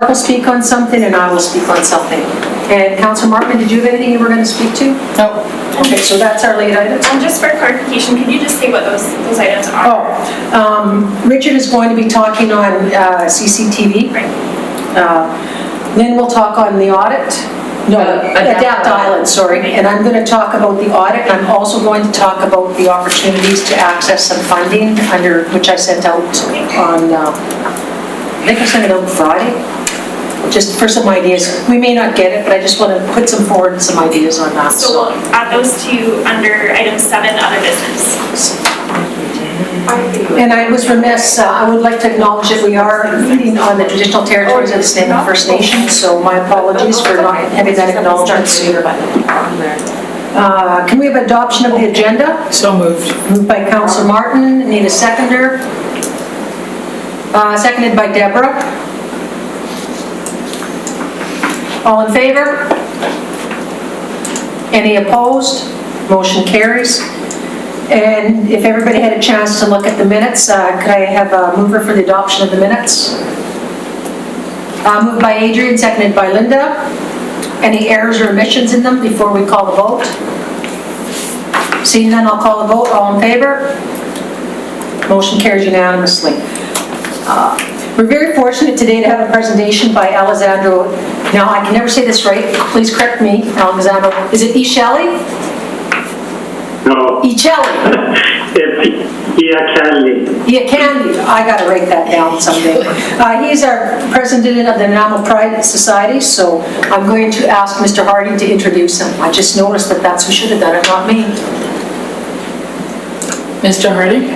will speak on something and I will speak on something. And Councillor Martin, did you have anything you were going to speak to? No. Okay, so that's our late items. Just for clarification, could you just say what those items are? Richard is going to be talking on CCTV. Right. Lynn will talk on the audit. No, Adapt Island, sorry. And I'm going to talk about the audit, and I'm also going to talk about the opportunities to access some funding under which I sent out on, I think I sent it out Friday, just for some ideas. We may not get it, but I just want to put some forward some ideas on that. So we'll add those to under item 7, other business. And I was remiss, I would like to acknowledge that we are meeting on the traditional territories of the State First Nation, so my apologies for not having that acknowledgement sooner. Can we have adoption of the agenda? So moved. Moved by Councillor Martin, need a seconder. Seconded by Deborah. All in favor? Any opposed? Motion carries. And if everybody had a chance to look at the minutes, could I have a mover for the adoption of the minutes? Moved by Adrian, seconded by Linda. Any errors or omissions in them before we call the vote? Seeing none, I'll call the vote. All in favor? Motion carries unanimously. We're very fortunate today to have a presentation by Alessandro. Now, I can never say this right. Please correct me, Alessandro. Is it Ichelli? No. Ichelli. It's Iacalli. Iacalli. I got to write that down someday. He's our president of the Nanaimo Pride Society, so I'm going to ask Mr. Hardy to introduce him. I just noticed that that's who should have done it, not me. Mr. Hardy?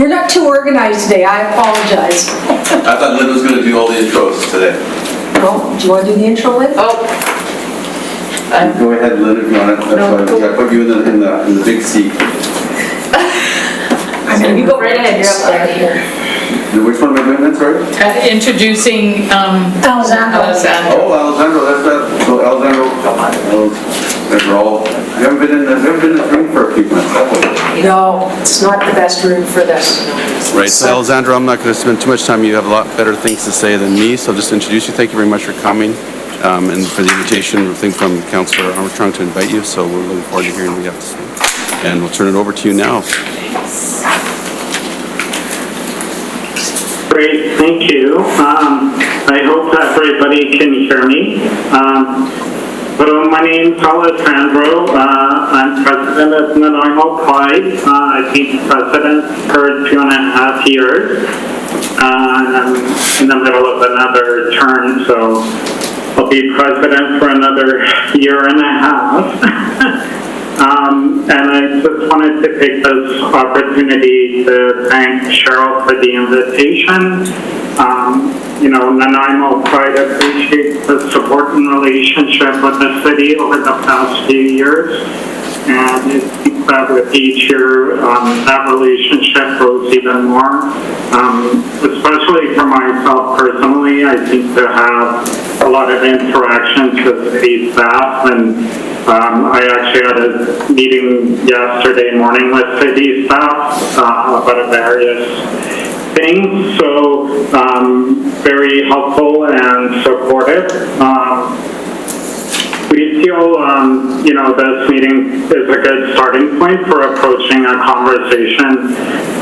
We're not too organized today. I apologize. I thought Lynn was going to do all the intros today. Oh, do you want to do the intro, Lynn? Oh. Go ahead, Lynn, if you want it. That's why I put you in the big seat. You go right ahead, you're up there. Which one am I doing that, sorry? Introducing Alessandro. Oh, Alessandro, that's that. So Alessandro, they're all, you haven't been in the room for a few months, have we? No, it's not the best room for this. Right, so Alessandro, I'm not going to spend too much time. You have a lot better things to say than me, so I'll just introduce you. Thank you very much for coming. And for the invitation, I think from Councillor Armstrong to invite you, so we're looking forward to hearing what you have to say. And we'll turn it over to you now. Great, thank you. I hope everybody can hear me. So my name's Alessandro. I'm president of Nanaimo Pride. I've been president for 2.5 years. I'm in the middle of another term, so I'll be president for another 1.5 years. And I just wanted to take this opportunity to thank Cheryl for the invitation. Nanaimo Pride appreciates the support and relationship with the city over the past few years. And it seems that with each year, that relationship grows even more. Especially for myself personally, I seem to have a lot of interactions with city staff, and I actually had a meeting yesterday morning with city staff about various things, so very helpful and supportive. We feel, this meeting is a good starting point for approaching a conversation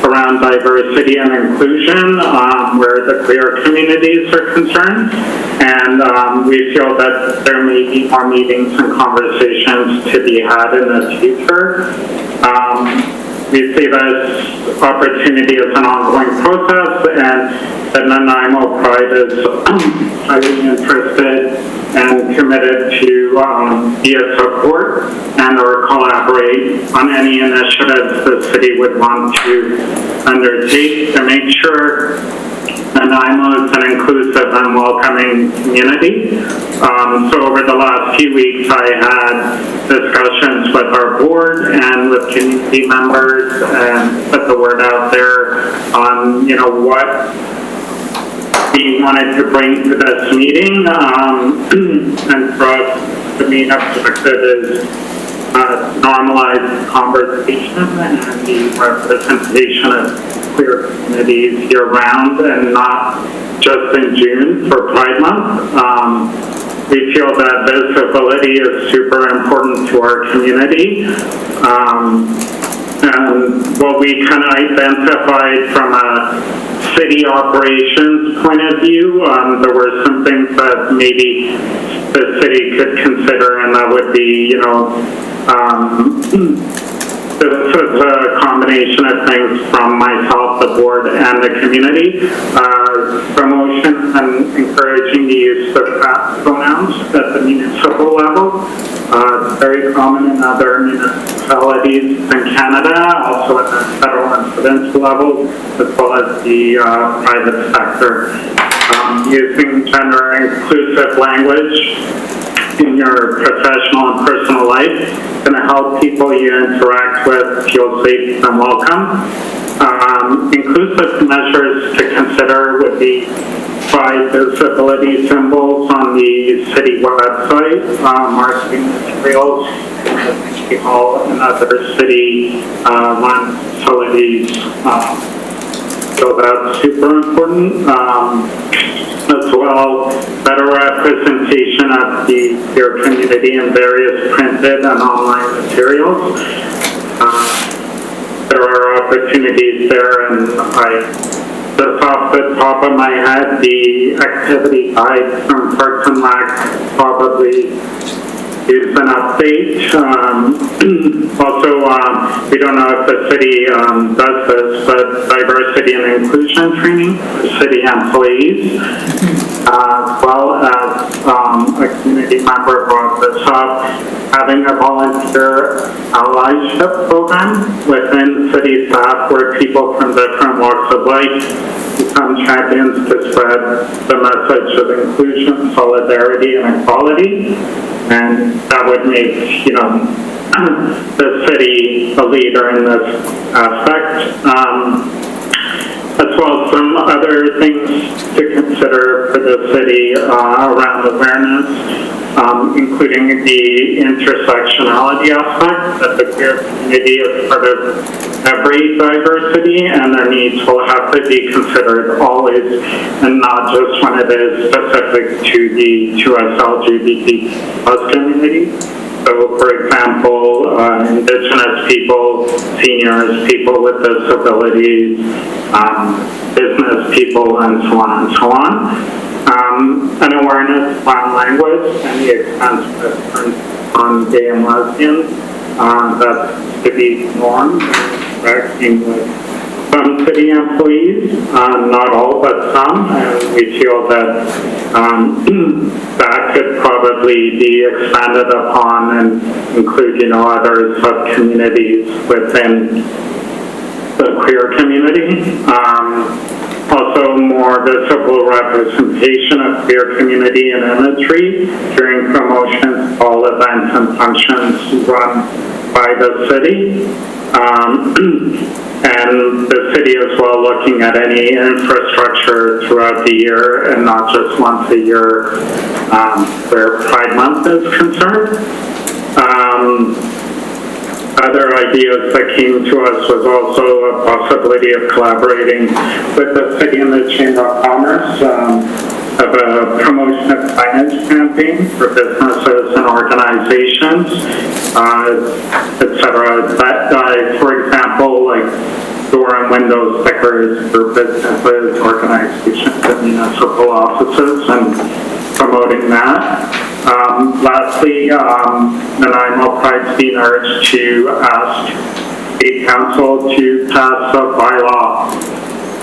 around diversity and inclusion where the queer communities are concerned. And we feel that there may be more meetings and conversations to be had in the future. We see this opportunity as an ongoing process, and that Nanaimo Pride is highly interested and committed to be a support and or collaborate on any initiatives the city would want to undertake to make sure Nanaimo is an inclusive and welcoming community. So over the last few weeks, I had discussions with our board and with community members and put the word out there on, what we wanted to bring to this meeting. And for us, the main objective is normalize conversation and the representation of queer communities year-round and not just in June for Pride Month. We feel that visibility is super important to our community. And what we kind of identified from a city operations point of view, there were some things that maybe the city could consider, and that would be, this is a combination of things from myself, the board, and the community. Promotion and encouraging the use of pronouns at the municipal level. It's very common in other municipalities in Canada, also at the federal and provincial level, as well as the private sector. Using gender-inclusive language in your professional and personal life going to help people you interact with feel safe and welcome. Inclusive measures to consider would be 5 visibility symbols on the city website, marketing materials, City Hall, and other city-run facilities. So that's super important. As well, better representation of your community in various printed and online materials. There are opportunities there, and just off the top of my head, the activity guide from Parks and Rec probably is an update. Also, we don't know if the city does this, but diversity and inclusion training for city employees, as well as a community member brought this up, having a volunteer allyship program within city staff where people from different walks of life become champions to spread the message of inclusion, solidarity, and equality. And that would make, the city a leader in this aspect. As well as some other things to consider for the city around awareness, including the intersectionality aspect, that the queer community is part of every diversity, and their needs will have to be considered always, and not just when it is specific to us LGBT plus community. So, for example, Indigenous people, seniors, people with disabilities, business people, and so on and so on. An awareness around language and the expense on gay and lesbians that's to be normed and working with some city employees, not all, but some, and we feel that that could probably be expanded upon and include, other sub-communities within the queer community. Also, more visible representation of queer community and imagery during promotions, all events and functions run by the city. And the city as well looking at any infrastructure throughout the year and not just once a year where Pride Month is concerned. Other ideas that came to us was also a possibility of collaborating with the city and the Chamber of Commerce of a promotion of signage campaign for businesses and organizations, etc. That, for example, like door and window stickers for businesses, organizations, and municipal offices, and promoting that. Lastly, Nanaimo Pride's being urged to ask State Council to pass a bylaw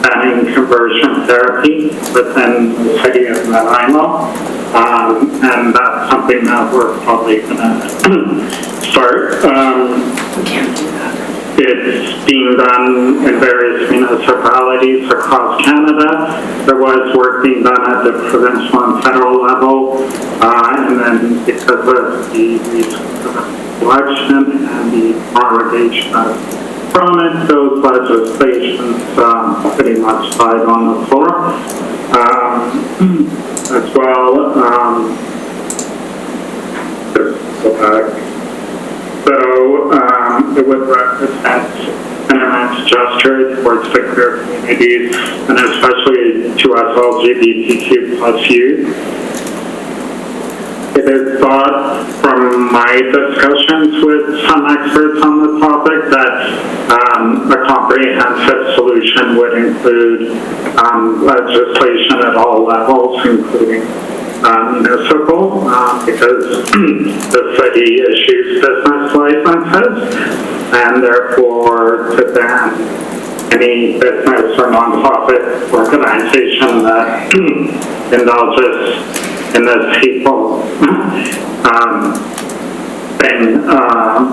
banning conversion therapy within the city of Nanaimo. And that's something that we're probably going to start. We can't do that. It's being done in various municipalities across Canada. There was work being done at the provincial and federal level, and then because of the recent election and the prorogation of Parliament, those legislations pretty much died on the floor. As well, just go back. So it would represent an kind gesture towards the queer communities, and especially to us LGBTQ plus youth. It is thought from my discussions with some experts on the topic that a comprehensive solution would include legislation at all levels, including municipal, because the city issues business licenses, and therefore to ban any business or nonprofit organization that indulges in this hateful thing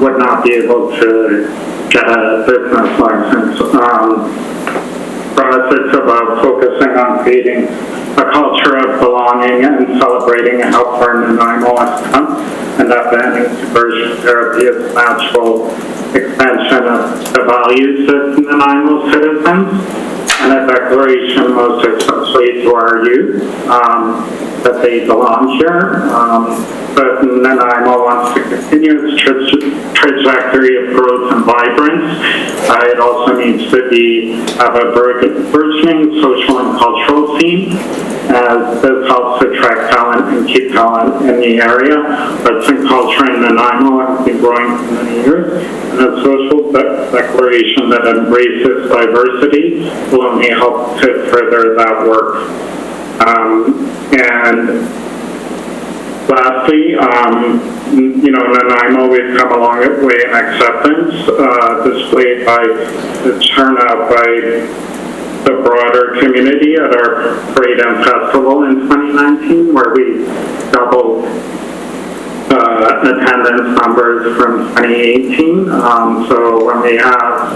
would not be able to get a business license. For us, it's about focusing on creating a culture of belonging and celebrating how far Nanaimo has come, and that banning conversion therapy is a natural extension of the values of Nanaimo citizens, and a declaration most especially to our youth that they belong here. But Nanaimo wants to continue its trajectory of growth and vibrance. It also needs to have a burgeoning social and cultural scene, as this helps attract talent and keep talent in the area. Arts and culture in Nanaimo has been growing for many years, and a social declaration that embraces diversity will only help to further that work. And lastly, Nanaimo, we've come a long way in acceptance, displayed by the turnout by the broader community at our parade and festival in 2019, where we doubled attendance numbers from 2018. So when we have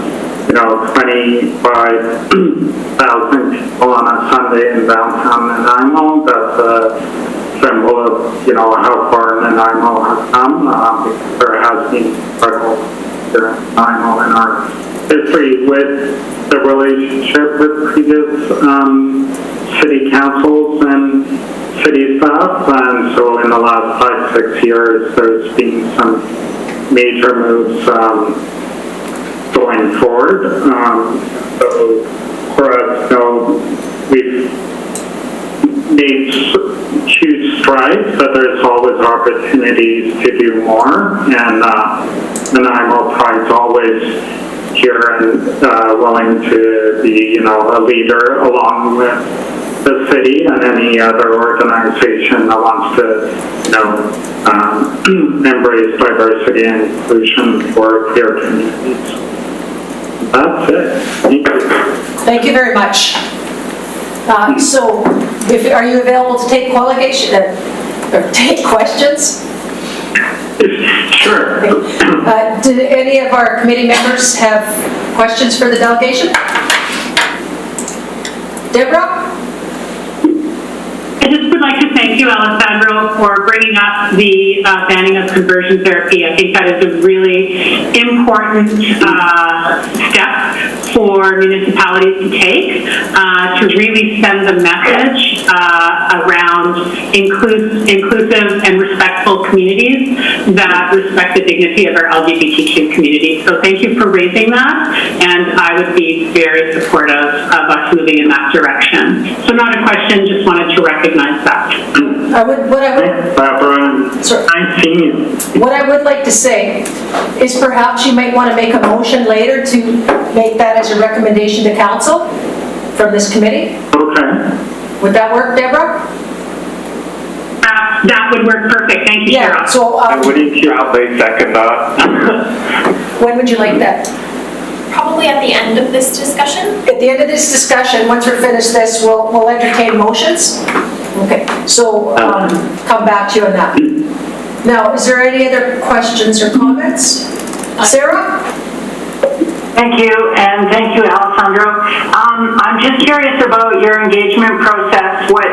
25,000 people on a Sunday in downtown Nanaimo, that's a symbol of how far Nanaimo has come. Because there has been struggle here in Nanaimo in our history with the relationship with previous city councils and city staff, and so in the last 5-6 years there's been some major moves going forward. So for us, we've made huge strides, but there's always opportunities to do more, and Nanaimo Pride's always here and willing to be, a leader along with the city and any other organization that wants to, embrace diversity and inclusion for queer communities. That's it. Thank you. Thank you very much. So, are you available to take or take questions? Sure. Do any of our committee members have questions for the delegation? Deborah? I just would like to thank you, Alessandro, for bringing up the banning of conversion therapy. I think that is a really important step for municipalities to take to really send the message around inclusive and respectful communities that respect the dignity of our LGBTQ community. So thank you for raising that, and I would be very supportive of us moving in that direction. So not a question, just wanted to recognize that. What I would like to say is perhaps you might want to make a motion later to make that as a recommendation to council from this committee. Okay. Would that work, Deborah? That would work perfect. Thank you, Yeah. Cheryl. So I'll say second that. when would you like that? Probably at the end of this discussion. At the end of this discussion, once we're finished this, we'll entertain motions. Okay, so come back to you on that. Now, is there any other questions or comments? Sarah? Thank you, and thank you, Alessandro. I'm just curious about your engagement process, what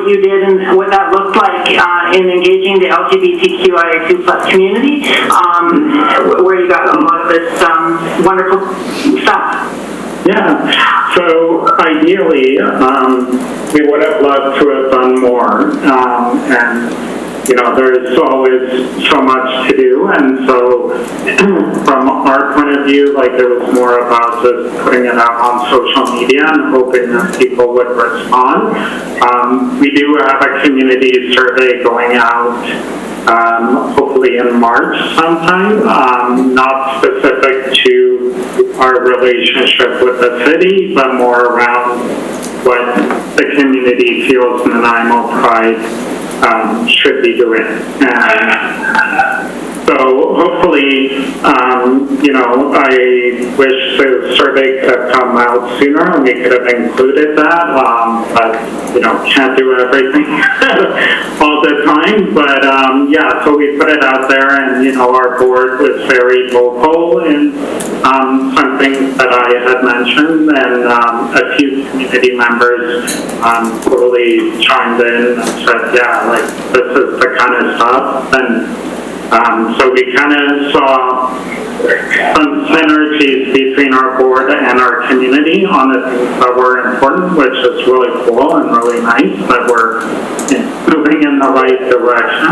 you did and what that looked like in engaging the LGBTQIA2+ community, where you got a lot of this wonderful stuff. Yeah, so ideally, we would have loved to have done more, and there's always so much to do, and so from our point of view, like, it was more about just putting it out on social media and hoping that people would respond. We do have a community survey going out, hopefully in March sometime, not specific to our relationship with the city, but more around what the community feels Nanaimo Pride should be doing. And so hopefully, I wish the survey could have come out sooner and we could have included that, but, can't do everything all the time. But, so we put it out there, and, our board was very vocal in some things that I had mentioned, and a few community members totally chimed in and said, yeah, like, this is the kind of stuff. And so we kind of saw some synergies between our board and our community on the things that were important, which is really cool and really nice that we're moving in the right direction.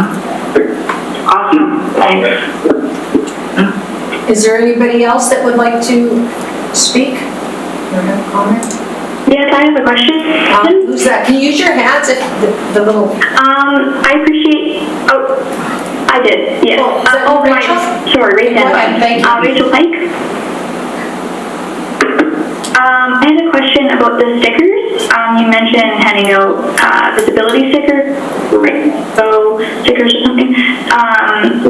Awesome, thanks. Is there anybody else that would like to speak or have a comment? Yes, I have a question. Who's that? Can you use your hands if the little... I appreciate, I did, yes. Oh, is that Rachel? Sorry, right Go ahead, thank you. Rachel Pike. I had a question about the stickers. You mentioned handing out visibility stickers, so stickers or something.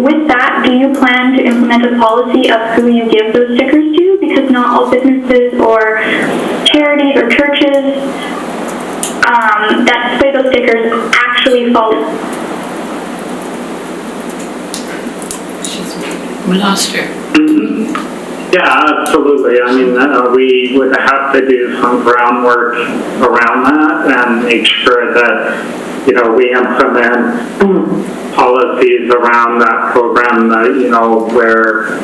With that, do you plan to implement a policy of who you give those stickers to? Because not all businesses or charities or churches that display those stickers actually follow. We lost her. Yeah, absolutely. I mean, we would have to do some groundwork around that and make sure that, we implement policies around that program that, where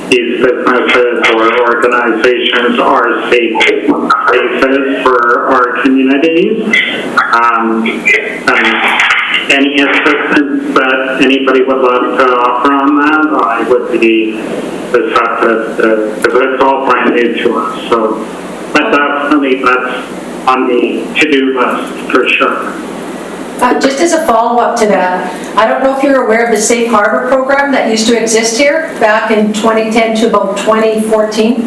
these businesses or organizations are safe places for our communities. And any assistance that anybody would love to offer on that, I would be receptive to, because it's all brand new to us. So, but definitely that's on the to-do list for sure. Just as a follow-up to that, I don't know if you're aware of the Safe Harbor program that used to exist here back in 2010 to about 2014.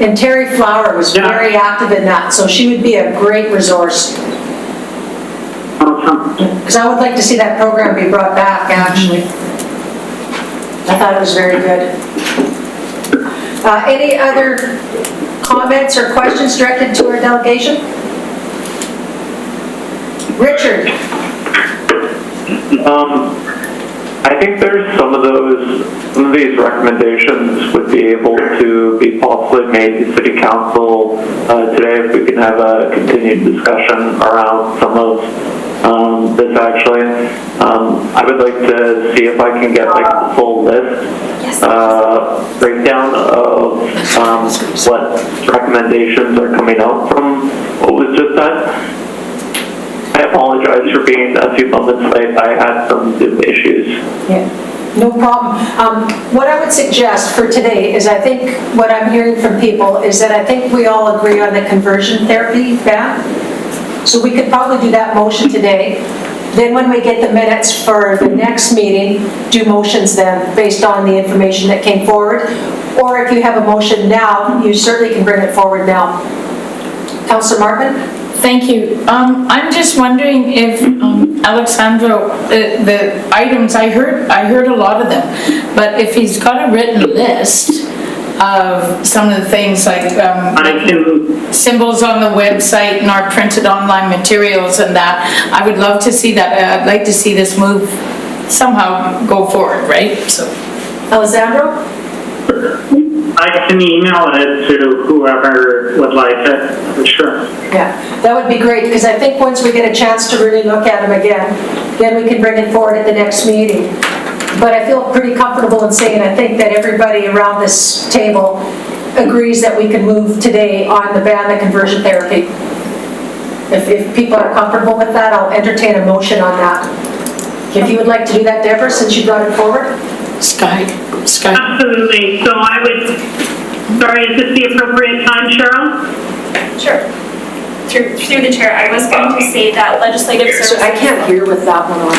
And Terry Flower was very active in that, so she would be a great resource. Because I would like to see that program be brought back, actually. I thought it was very good. Any other comments or questions directed to our delegation? Richard. I think there's some of these recommendations would be able to be possibly made to City Council today if we can have a continued discussion around some of this actually. I would like to see if I can get like the full list breakdown of what recommendations are coming out from what was just done. I apologize for being a few moments late. I had some Zoom issues. Yeah, no problem. What I would suggest for today is I think what I'm hearing from people is that I think we all agree on the conversion therapy ban. So we could probably do that motion today. Then when we get the minutes for the next meeting, do motions then based on the information that came forward. Or if you have a motion now, you certainly can bring it forward now. Councillor Martin? Thank you. I'm just wondering if Alexandro, the items I heard a lot of them, but if he's got a written list of some of the things like symbols on the website and our printed online materials and that, I would love to see that. I'd like to see this move somehow go forward, right? So, Alessandro? I can email it to whoever would like it, for sure. Yeah, that would be great, because I think once we get a chance to really look at them again, then we can bring it forward at the next meeting. But I feel pretty comfortable in saying I think that everybody around this table agrees that we can move today on the ban the conversion therapy. If people are comfortable with that, I'll entertain a motion on that. If you would like to do that, Deborah, since you brought it forward? Sky. Absolutely. So I would, sorry, is this the appropriate time, Cheryl? Sure. Through the chair, I was going to say that legislative services. I can't hear with that one on.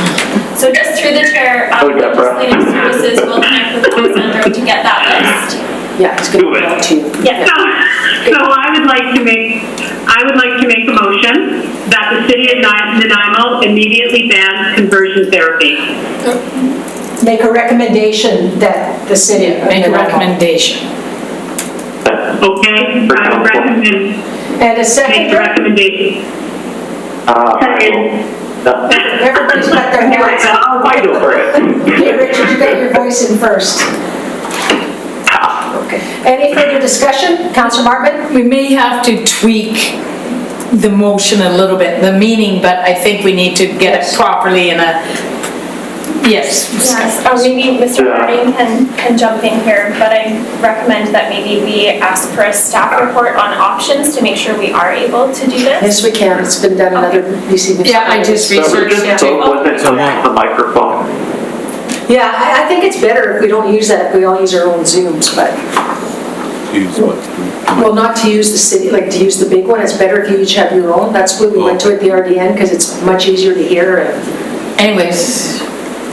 So just through the chair, Deborah. legislative services will connect with Alessandro to get that list. Yeah, it's going to go to you. Yeah. So I would like to make a motion that the city of Nanaimo immediately bans conversion therapy. Make a recommendation that the city. Make a recommendation. Okay? I would recommend, And a make second. the recommendation. Everybody's got their hands up. I'll fight over it. Okay, Richard, you got your voice in first. Okay. Any further discussion? Councillor Martman? We may have to tweak the motion a little bit, the meaning, but I think we need to get it properly in a, yes. Yes, maybe Mr. Harding can jump in here, but I recommend that maybe we ask for a staff report on options to make sure we are able to do this. Yes, we can. It's been done in other BC. Yeah, I just researched it So too. wasn't the microphone? Yeah, I think it's better if we don't use that, if we all use our own Zooms, but, Use what? well, not to use the city, like to use the big one. It's better if you each have your own. That's what we went to at the RDN, because it's much easier to hear. Anyways,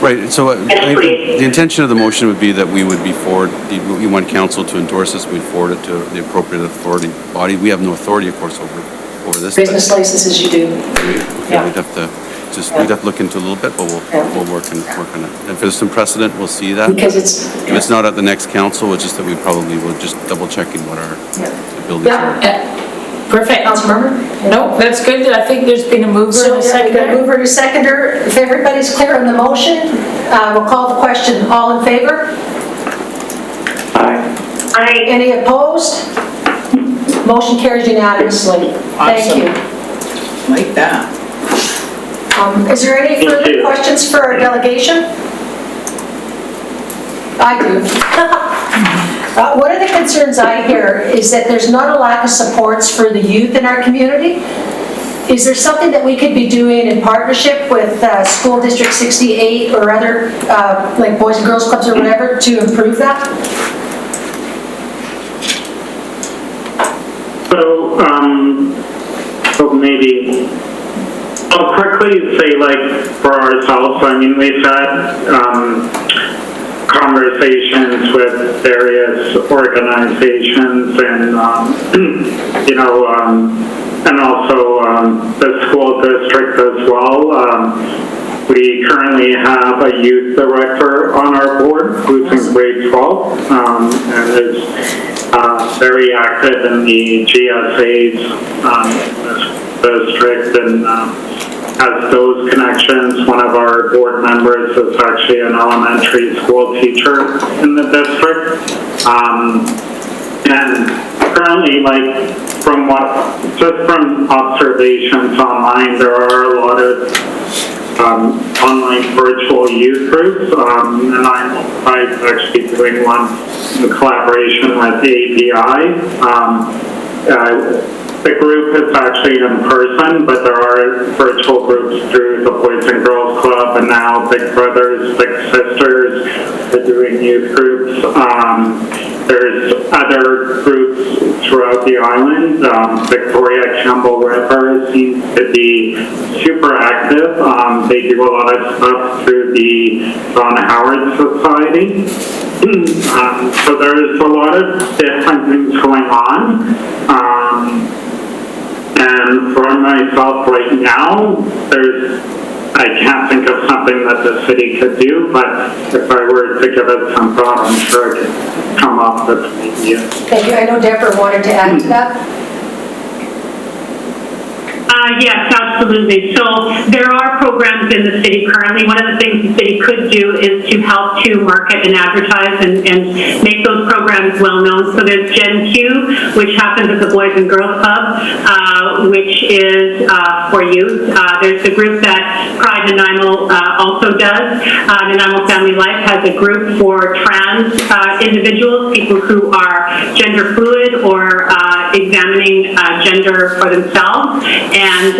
Right, so I think the intention of the motion would be that we would be forward, we want council to endorse this, we'd forward it to the appropriate authority body. We have no authority, of course, over this. but- Business licenses you do. Okay, Yeah. we'd have to look into a little bit, but we'll work on it. And if there's some precedent, we'll see that. Because it's, If it's not at the next council, it's just that we probably will just double checking what our abilities are. yeah, perfect. Councillor Martman? No, that's good. I think there's been a mover So and a we got a second. mover and a seconder. If everybody's clear on the motion, we'll call the question. All in favor? Aye. Any opposed? Motion carries unanimously. Thank Awesome. you. Like that. Is there any Thank further you. questions for our delegation? I do. One of the concerns I hear is that there's not a lack of supports for the youth in our community. Is there something that we could be doing in partnership with School District 68 or other, like Boys and Girls Clubs or whatever, to improve that? So maybe I'll quickly say, like, for ourselves, I mean, we've had conversations with various organizations and, and also the school district as well. We currently have a youth director on our board who's in grade 12 and is very active in the GSAs in this district and has those connections. One of our board members is actually an elementary school teacher in the district. And currently, like, just from observations online, there are a lot of online virtual youth groups, and I'm actually doing one in collaboration with API. The group is actually in person, but there are virtual groups through the Boys and Girls Club, and now Big Brothers, Big Sisters, they're doing youth groups. There's other groups throughout the island. Victoria Campbell River seems to be super active. They do a lot of stuff through the Ron Howard Society. So there's a lot of different things going on. And for myself right now, I can't think of something that the city could do, but if I were to give it some thought, I'm sure I could come up with an idea. Thank you. I know Deborah wanted to add to that. Yes, absolutely. So there are programs in the city currently. One of the things the city could do is to help to market and advertise and make those programs well known. So there's Gen Q, which happens at the Boys and Girls Club, which is for youth. There's the group that Pride Nanaimo also does. Nanaimo Family Life has a group for trans individuals, people who are gender fluid or examining gender for themselves. And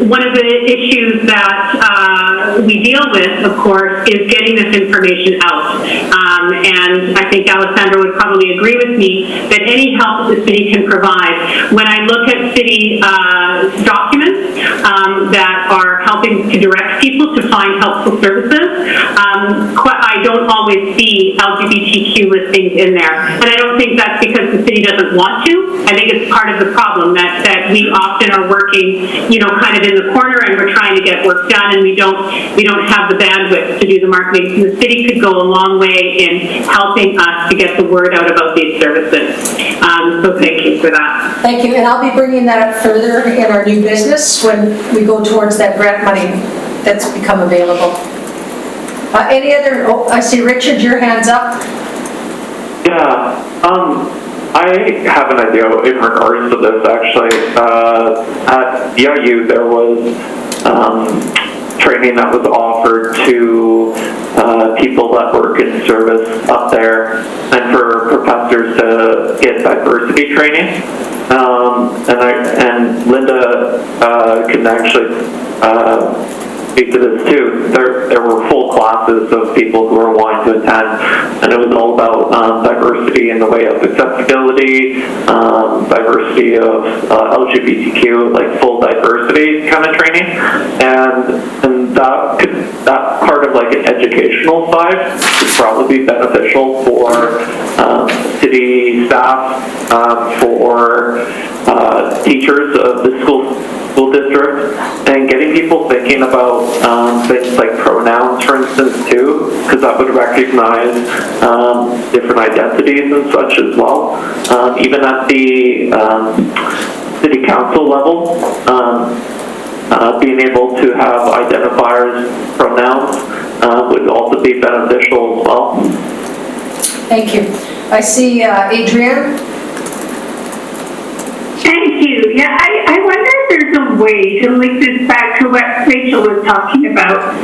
one of the issues that we deal with, of course, is getting this information out. And I think Alessandra would probably agree with me that any help that the city can provide, when I look at city documents that are helping to direct people to find helpful services, I don't always see LGBTQ listings in there. And I don't think that's because the city doesn't want to. I think it's part of the problem that we often are working, kind of in the corner, and we're trying to get work done, and we don't have the bandwidth to do the marketing. And the city could go a long way in helping us to get the word out about these services. So thank you for that. Thank you, and I'll be bringing that up further in our new business when we go towards that grant money that's become available. Any other, I see Richard, your hand's up. Yeah, I have an idea in regards to this, actually. At EIU, there was training that was offered to people that work in service up there, and for professors to get diversity training. And Linda can actually speak to this too. There were full classes of people who were wanting to attend, and it was all about diversity in the way of accessibility, diversity of LGBTQ, like full diversity kind of training, and that part of like an educational side would probably be beneficial for city staff, for teachers of the school district, and getting people thinking about things like pronouns, for instance, too, because that would recognize different identities and such as well. Even at the city council level, being able to have identifiers, pronouns, would also be beneficial as well. Thank you. I see Adrienne. Thank you. Yeah, I wonder if there's a way to link this back to what Rachel was talking about.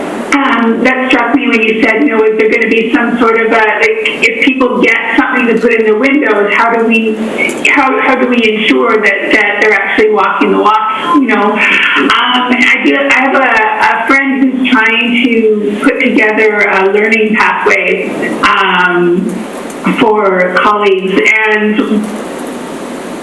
That struck me when you said, is there going to be some sort of if people get something to put in their windows, how do we ensure that they're actually walking the walk? I have a friend who's trying to put together a learning pathway for colleagues, and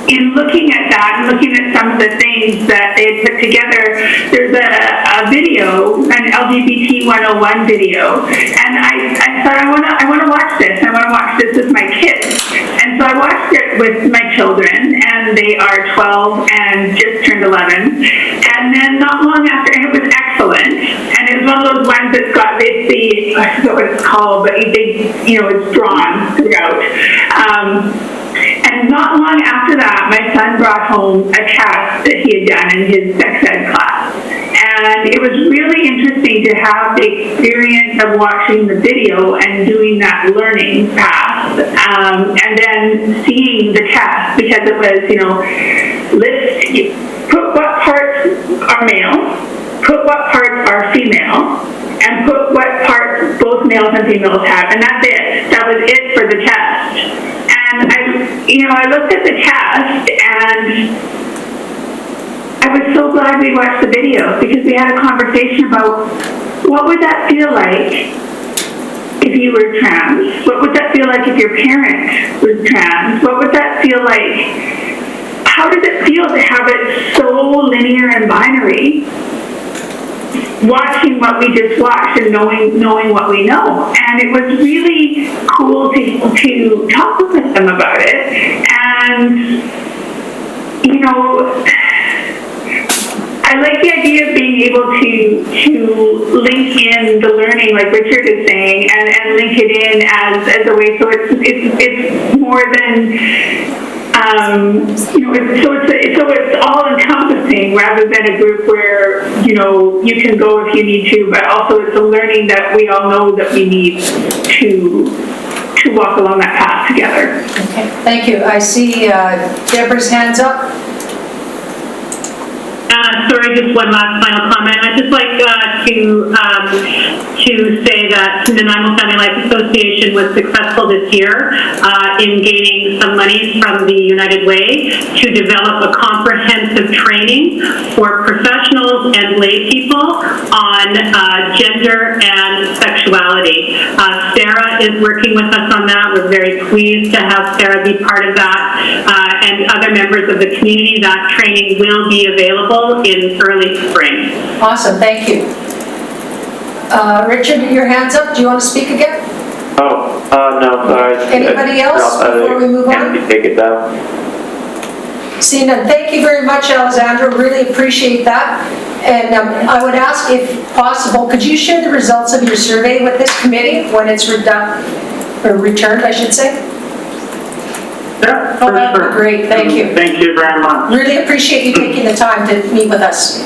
in looking at that and looking at some of the things that they had put together, there's a video, an LGBT 101 video, and I thought I want to watch this. I want to watch this with my kids. And so I watched it with my children, and they are 12 and just turned 11. And then not long after, and it was excellent, and it was one of those ones that's got I forget what it's called, but it's drawn throughout. And not long after that, my son brought home a task that he had done in his sex ed class. And it was really interesting to have the experience of watching the video and doing that learning path, and then seeing the test, because it was, put what parts are male, put what parts are female, and put what parts both males and females have. And that's it. That was it for the test. And I looked at the test, and I was so glad we watched the video, because we had a conversation about what would that feel like if you were trans? What would that feel like if your parent was trans? What would that feel like? How does it feel to have it so linear and binary? Watching what we just watched and knowing what we know, and it was really cool to talk with them about it. And I like the idea of being able to link in the learning, like Richard is saying, and link it in as a way so it's more than. So it's all encompassing rather than a group where, you can go if you need to, but also it's a learning that we all know that we need to walk along that path together. Okay, thank you. I see Deborah's hands up. So sorry, just one last final comment. I'd just like to say that the Nanaimo Family Life Association was successful this year in gaining some money from the United Way to develop a comprehensive training for professionals and lay people on gender and sexuality. Sarah is working with us on that. We're very pleased to have Sarah be part of that, and other members of the community. That training will be available in early spring. Awesome, thank you. Richard, your hand's up. Do you want to speak again? Oh, no, sorry. Anybody else before we move on? Take it down. Seeing none, thank you very much, Alessandra. Really appreciate that. And I would ask, if possible, could you share the results of your survey with this committee when it's returned, I should say? Yeah, Oh, for that'd sure. be great. Thank you. Thank you very much. Really appreciate you taking the time to meet with us.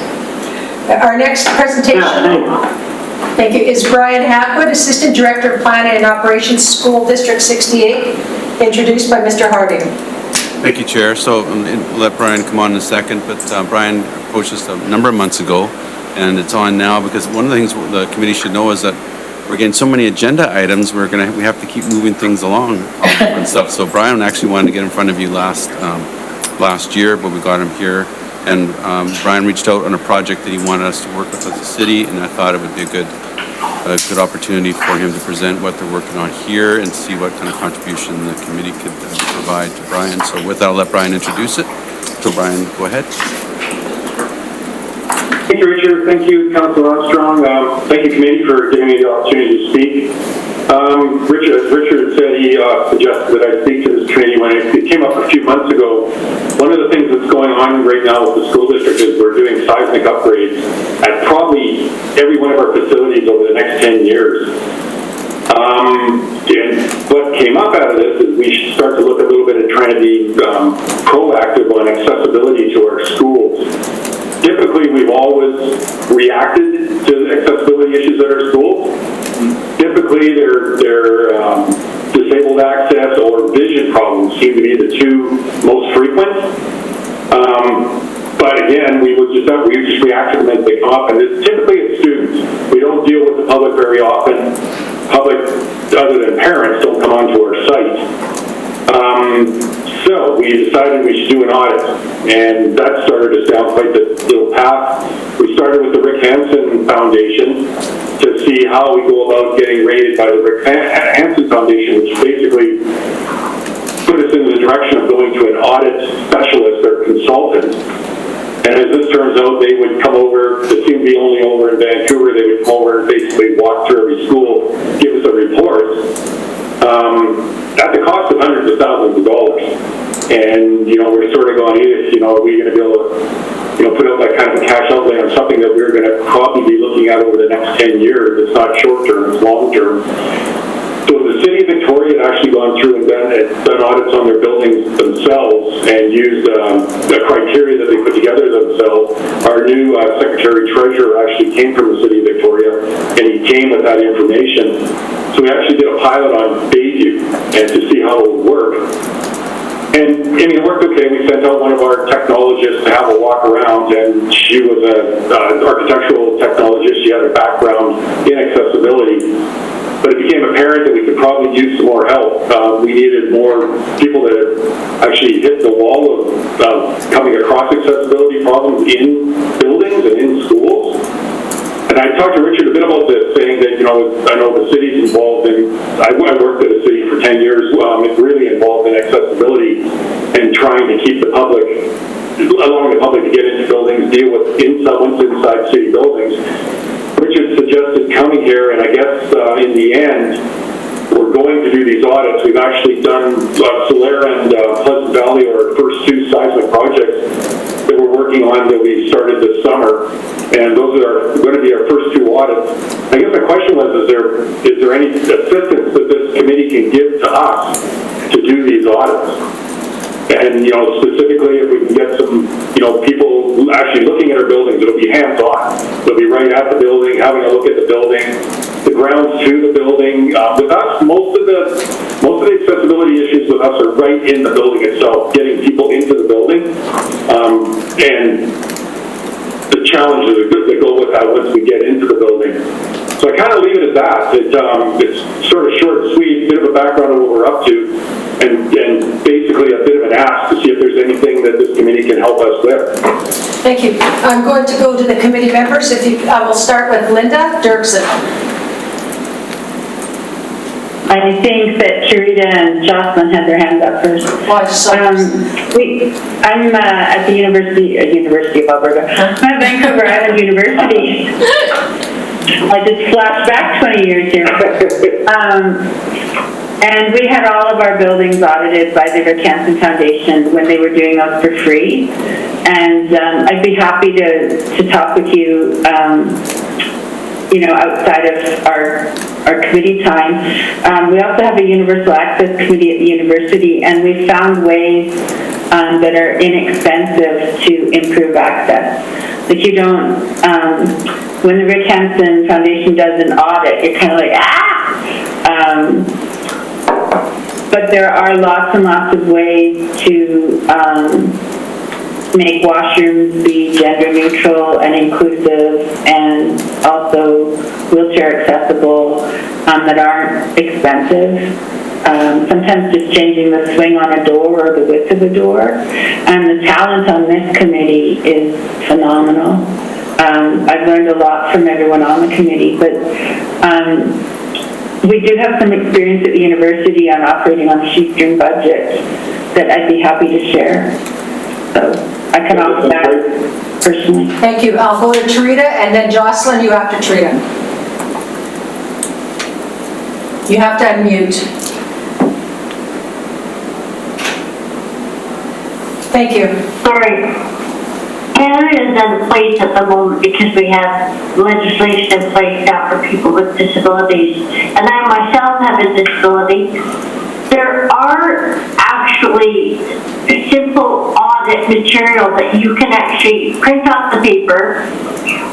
Our next presentation. Yeah, thanks. Thank you. Is Brian Hackwood, Assistant Director of Planning and Operations, School District 68, introduced by Mr. Harding. Thank you, Chair. So I'll let Brian come on in a second, but Brian approached us a number of months ago, and it's on now because one of the things the committee should know is that we're getting so many agenda items, we have to keep moving things along and stuff. So Brian actually wanted to get in front of you last year, but we got him here. And Brian reached out on a project that he wanted us to work with as a city, and I thought it would be a good opportunity for him to present what they're working on here and see what kind of contribution the committee could provide to Brian. So with that, I'll let Brian introduce it. So Brian, go ahead. Thank you, Richard. Thank you, Councilor Armstrong. Thank you, committee, for giving me the opportunity to speak. Richard said he suggested that I speak to this committee when it came up a few months ago. One of the things that's going on right now with the school district is we're doing seismic upgrades at probably every one of our facilities over the next 10 years. And what came up out of this is we should start to look a little bit at trying to be proactive on accessibility to our schools. Typically, we've always reacted to accessibility issues at our schools. Typically, they're disabled access or vision problems seem to be the two most frequent. But again, we just react to them as they come up, and it's typically it's students. We don't deal with the public very often. Public, other than parents, don't come onto our site. So we decided we should do an audit, and that started us down quite the little path. We started with the Rick Hansen Foundation to see how we go about getting rated by the Rick Hansen Foundation, which basically put us in the direction of going to an audit specialist or consultant. And as this turns out, they would come over, they seem to be only over in Vancouver, they would come over and basically walk through every school, give us a report, at the cost of hundreds of thousands of dollars. And, we're sort of going, are we going to be able to, put out that kind of cash outlay on something that we're going to probably be looking at over the next 10 years. It's not short term, it's long term. So the city of Victoria had actually gone through and done audits on their buildings themselves and used the criteria that they put together themselves. Our new Secretary-Treasurer actually came from the city of Victoria, and he came with that information. So we actually did a pilot on Bayview and to see how it would work. And it worked okay. We sent out one of our technologists to have a walk around, and she was an architectural technologist. She had a background in accessibility. But it became apparent that we could probably use some more help. We needed more people that actually hit the wall of coming across accessibility problems in buildings and in schools. And I talked to Richard a bit about this, saying that, I know the city's involved in, I worked at a city for 10 years, it's really involved in accessibility and trying to keep the public, allowing the public to get into buildings, deal with once inside city buildings. Richard suggested coming here, and I guess in the end, we're going to do these audits. We've actually done Solera and Pleasant Valley are our first two seismic projects that we're working on that we started this summer, and those are going to be our first two audits. I guess the question was, is there any assistance that this committee can give to us to do these audits? And, specifically if we can get some, people actually looking at our buildings, it'll be hands-on. They'll be right at the building, having a look at the building, the grounds to the building. With us, most of the accessibility issues with us are right in the building itself, getting people into the building. And the challenges that go with that once we get into the building. So I kind of leave it at that. It's sort of short and sweet, bit of a background of what we're up to, and basically a bit of an ask to see if there's anything that this committee can help us with. Thank you. I'm going to go to the committee members. I will start with Linda Dirksen. I think that Charita and Jocelyn had their hands up first. Well, I just saw I'm at the University of Alberta. I'm at Vancouver Island University. I just flashed back 20 years here. And we had all of our buildings audited by the Rick Hansen Foundation when they were doing those for free. And I'd be happy to talk with you, outside of our committee time. We also have a universal access committee at the university, and we found ways that are inexpensive to improve access. Like you don't, when the Rick Hansen Foundation does an audit, you're kind of like, but there are lots and lots of ways to make washrooms be gender neutral and inclusive and also wheelchair accessible that aren't expensive. Sometimes just changing the swing on a door or the width of a door. And the talent on this committee is phenomenal. I've learned a lot from everyone on the committee, but we do have some experience at the university on operating on a shoestring budget that I'd be happy to share. So I can offer that personally. Thank you. I'll go to Charita, and then Jocelyn, you after Charita. You have to unmute. Thank you. Sorry. Canada is in place at the moment because we have legislation in place now for people with disabilities. And I myself have a disability. There are actually simple audit material that you can actually print off the paper,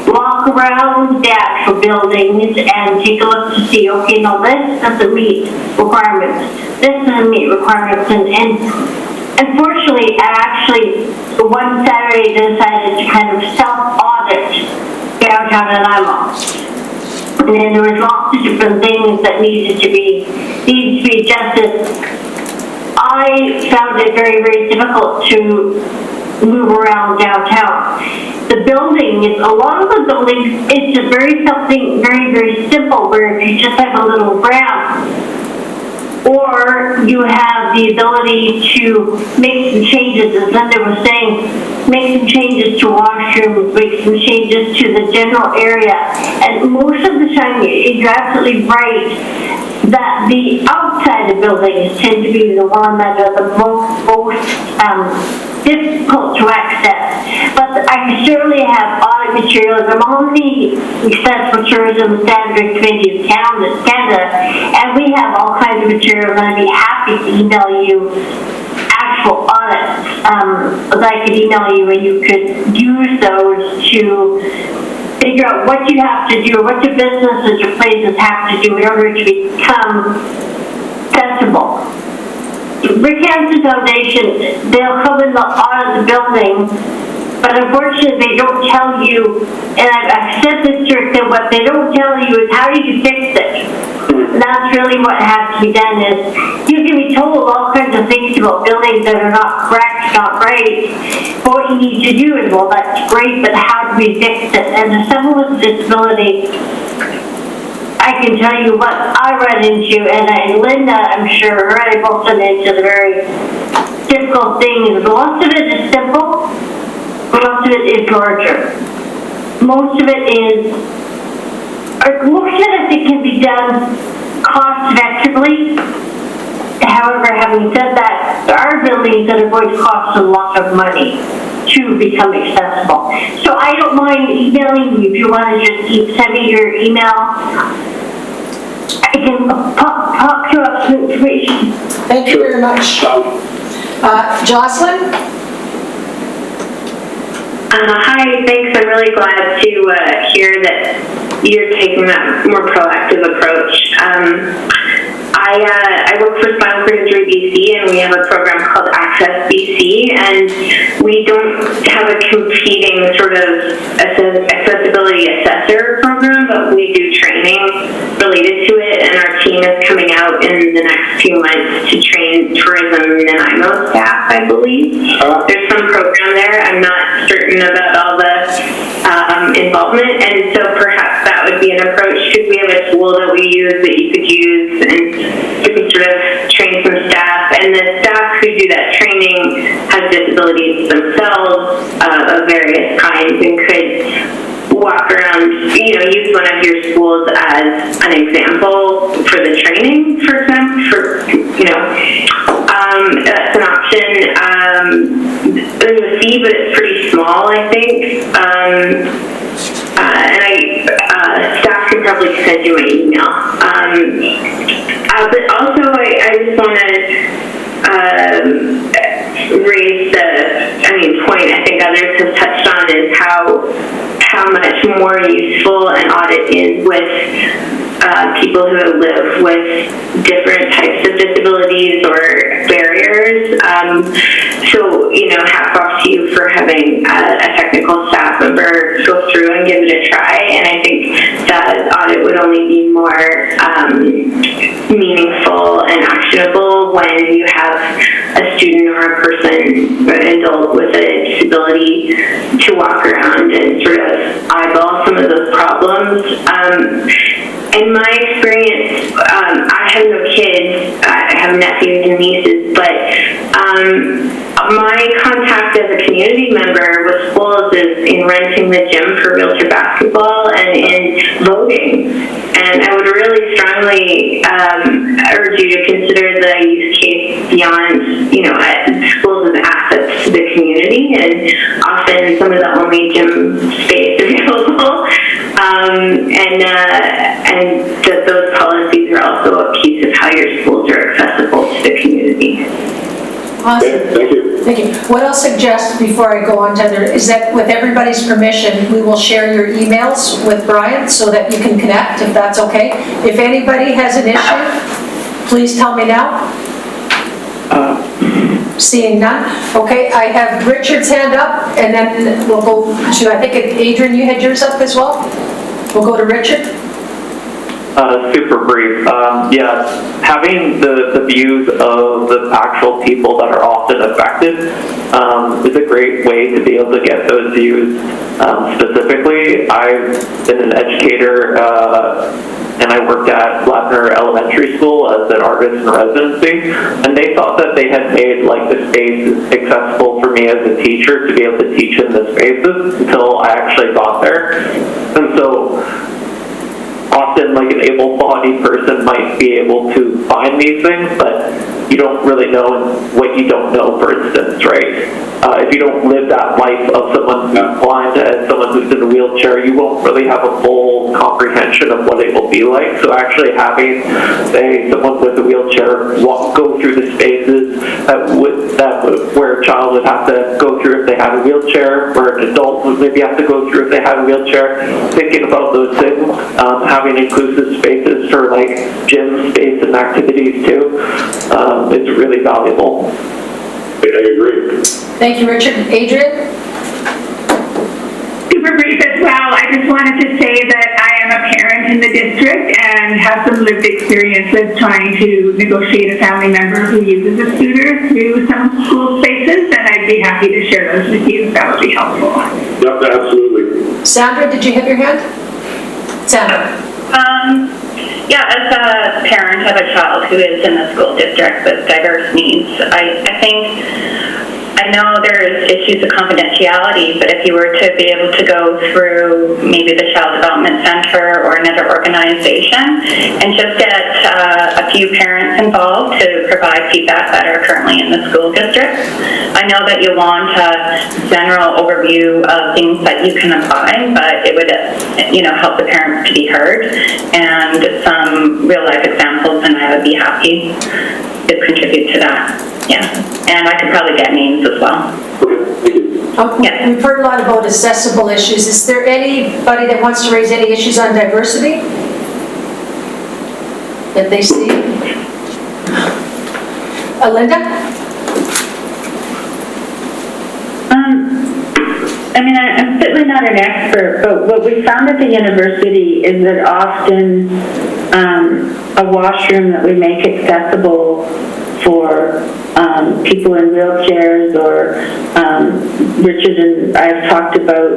walk around the actual buildings and take a look to see, okay, no, this doesn't meet requirements. This doesn't meet requirements. And unfortunately, I actually, one Saturday, decided to kind of self-audit downtown Nanaimo. And then there was lots of different things that needed to be adjusted. I found it very, very difficult to move around downtown. The buildings, a lot of the buildings, it's just something very, very simple where if you just have a little ramp, or you have the ability to make some changes, as Linda was saying, make some changes to washrooms, make some changes to the general area. And most of the time, you're absolutely right that the outside of buildings tend to be the one that are the most difficult to access. But I certainly have audit materials. I'm on the Accessible Tourism Standards Committee of Canada, and we have all kinds of materials, and I'd be happy to email you actual audits that I could email you, and you could use those to figure out what you have to do, what your businesses or places have to do in order to become accessible. Rick Hansen Foundation, they'll come in the audit the building, but unfortunately they don't tell you, and I've said this to them, what they don't tell you is how do you fix it. And that's really what has to be done is, you can be told all kinds of things about buildings that are not correct, not right. But what you need to do is, well, that's great, but how do we fix it? And as someone with a disability, I can tell you what I run into, and Linda, I'm sure, I both run into the very difficult things. Most of it is simple, most of it is larger. Most of it I think can be done cost effectively. However, having said that, there are buildings that are going to cost a lot of money to become accessible. So I don't mind emailing you if you want to just send me your email. I can pop you up some information. Thank you very much. Jocelyn? Hi, thanks. I'm really glad to hear that you're taking that more proactive approach. I work work for Spinal Cord Injury BC, and we have a program called Access BC, and we don't have a competing sort of accessibility assessor program, but we do training related to it, and our team is coming out in the next few months to train tourism and IMO staff, I believe. There's some program there. I'm not certain about all the involvement, and so perhaps that would be an approach, because we have a tool that we use that you could use, and you could sort of train some staff, and the staff who do that training have disabilities themselves of various kinds and could walk around, use one of your schools as an example for the training, for example, that's an option. There's a fee, but it's pretty small, I think. And staff could probably send you an email. But also, I just want to raise the point I think others have touched on is how much more useful an audit is with people who live with different types of disabilities or barriers. So, hats off to you for having a technical staff member go through and give it a try. And I think that audit would only be more meaningful and actionable when you have a student or a person, an adult with a disability, to walk around and sort of eyeball some of those problems. In my experience, I have no kids, I have nephews and nieces, but my contact as a community member with schools is in renting the gym for wheelchair basketball and in voting. And I would really strongly urge you to consider the use case beyond, schools as assets to the community, and often some of the only gym space available. And that those policies are also a piece of how your schools are accessible to the community. Awesome. Okay, thank you. Thank you. What I'll suggest before I go on to other is that with everybody's permission, we will share your emails with Brian so that you can connect, if that's okay. If anybody has an issue, please tell me now. Seeing none. Okay, I have Richard's hand up, and then we'll go to, I think, Adrian, you had yours up as well? We'll go to Richard. Super brief. Having the views of the actual people that are often affected is a great way to be able to get those views. Specifically, I've been an educator and I worked at Blackner Elementary School as an artist in residency, and they thought that they had made the space accessible for me as a teacher to be able to teach in the spaces until I actually got there. And so often an able-bodied person might be able to find these things, but you don't really know what you don't know, for instance, right? If you don't live that life of someone who's blind and someone who's in a wheelchair, you won't really have a full comprehension of what it will be like. So actually having, say, someone with a wheelchair go through the spaces where a child would have to go through if they had a wheelchair, where an adult would maybe have to go through if they had a wheelchair, thinking about those things, having inclusive spaces for gym space and activities too, it's really valuable. I agree. Thank you, Richard. Adrian? Super brief as well. I just wanted to say that I am a parent in the district and have some lived experience with trying to negotiate a family member who uses a scooter through some school spaces, and I'd be happy to share those with you if that would be helpful. Yep, absolutely. Sandra, did you have your hand? Sandra. Yeah, as a parent of a child who is in the school district with diverse needs, I know there's issues of confidentiality, but if you were to be able to go through maybe the Child Development Center or another organization and just get a few parents involved to provide feedback that are currently in the school district. I know that you want a general overview of things that you can apply, but it would help the parents to be heard and some real life examples, and I would be happy to contribute to that. Yeah, and I could probably get names as well. Yeah. We've heard a lot about accessible issues. Is there anybody that wants to raise any issues on diversity that they see? Linda? I mean, I'm certainly not an expert, but what we found at the university is that often a washroom that we make accessible for people in wheelchairs, or Richard and I have talked about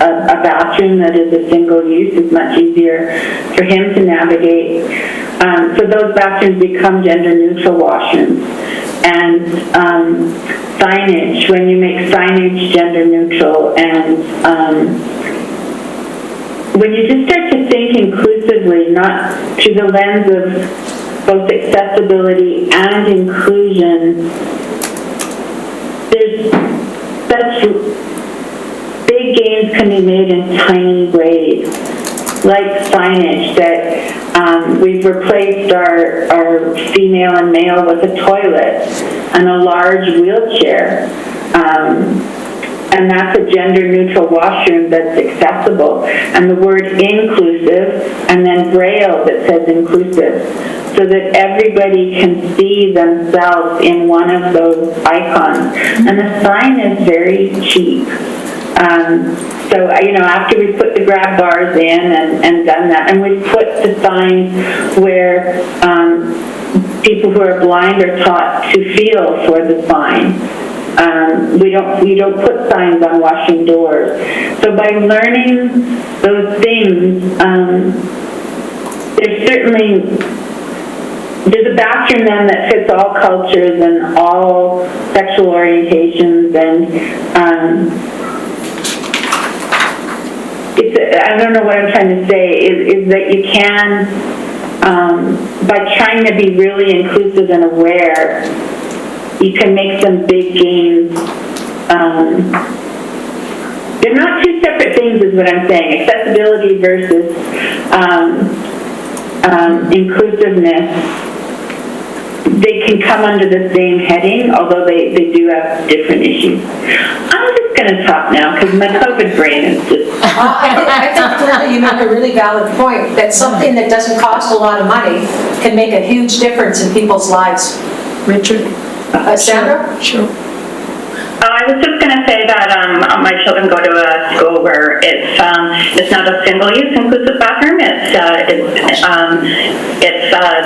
a bathroom that is a single use is much easier for him to navigate. So those bathrooms become gender neutral washrooms. And signage, when you make signage gender neutral, and when you just start to think inclusively, not through the lens of both accessibility and inclusion, there's such big gains can be made in tiny ways, like signage that we've replaced our female and male with a toilet and a large wheelchair. And that's a gender-neutral washroom that's accessible. And the word inclusive, and then Braille that says inclusive, so that everybody can see themselves in one of those icons. And the sign is very cheap. So, after we put the grab bars in and done that, and we've put the signs where people who are blind are taught to feel for the sign. We don't put signs on washing doors. So by learning those things, there's a bathroom then that fits all cultures and all sexual orientations, and I don't know what I'm trying to say, is that you can, by trying to be really inclusive and aware, you can make some big gains. They're not two separate things is what I'm saying. Accessibility versus inclusiveness, they can come under the same heading, although they do have different issues. I'm just going to talk now because my COVID brain is just... I think, Linda, you make a really valid point, that something that doesn't cost a lot of money can make a huge difference in people's lives. Richard? Sandra? Sure. I was just going to say that my children go to a school where it's not a single-use inclusive bathroom. It's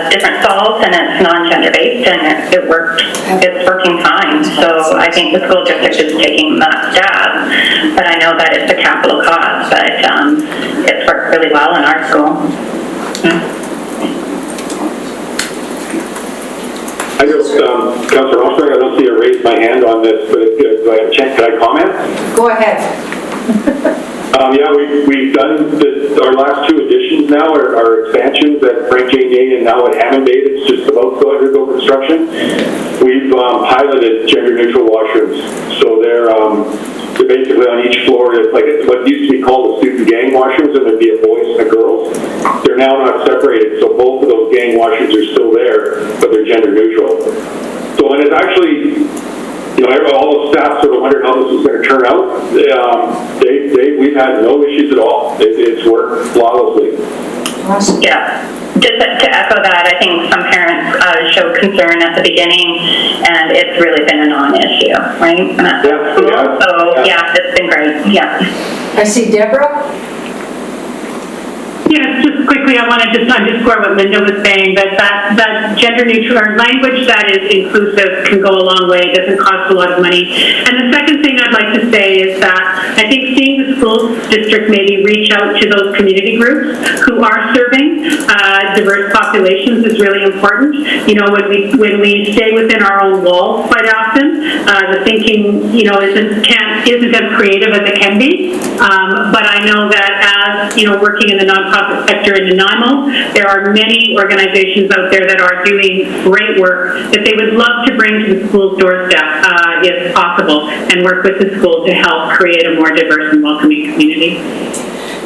different stalls, and it's non-gender based, and it's working fine. So I think the school district is taking that stab, but I know that it's a capital cost, but it's worked really well in our school. I just, Councillor Armstrong, I don't see you raise my hand on this, but do I have a chance? Can I comment? Go ahead. Yeah, we've done our last two editions now, our expansions at Frank J. Day and now at Hammond Bay. It's just about to undergo construction. We've piloted gender-neutral washrooms, so they're basically on each floor. It's like what used to be called the student gang washrooms, and there'd be a boys and a girls. They're now not separated, so both of those gang washrooms are still there, but they're gender neutral. So, and it's actually, all the staff sort of wondered how this was going to turn out. We've had no issues at all. It's worked flawlessly. Awesome. Yeah. Just to echo that, I think some parents showed concern at the beginning, and it's really been a non-issue, right? And that's cool. So, yeah, it's been great. Yeah. I see Deborah. Yes, just quickly, I want to just underscore what Linda was saying, that gender neutral or language that is inclusive can go a long way. It doesn't cost a lot of money. And the second thing I'd like to say is that I think seeing the school district maybe reach out to those community groups who are serving diverse populations is really important. When we stay within our own walls quite often, the thinking, isn't as creative as it can be. But I know that as, working in the nonprofit sector in Nanaimo, there are many organizations out there that are doing great work that they would love to bring to the school's doorstep, if possible, and work with the school to help create a more diverse and welcoming community.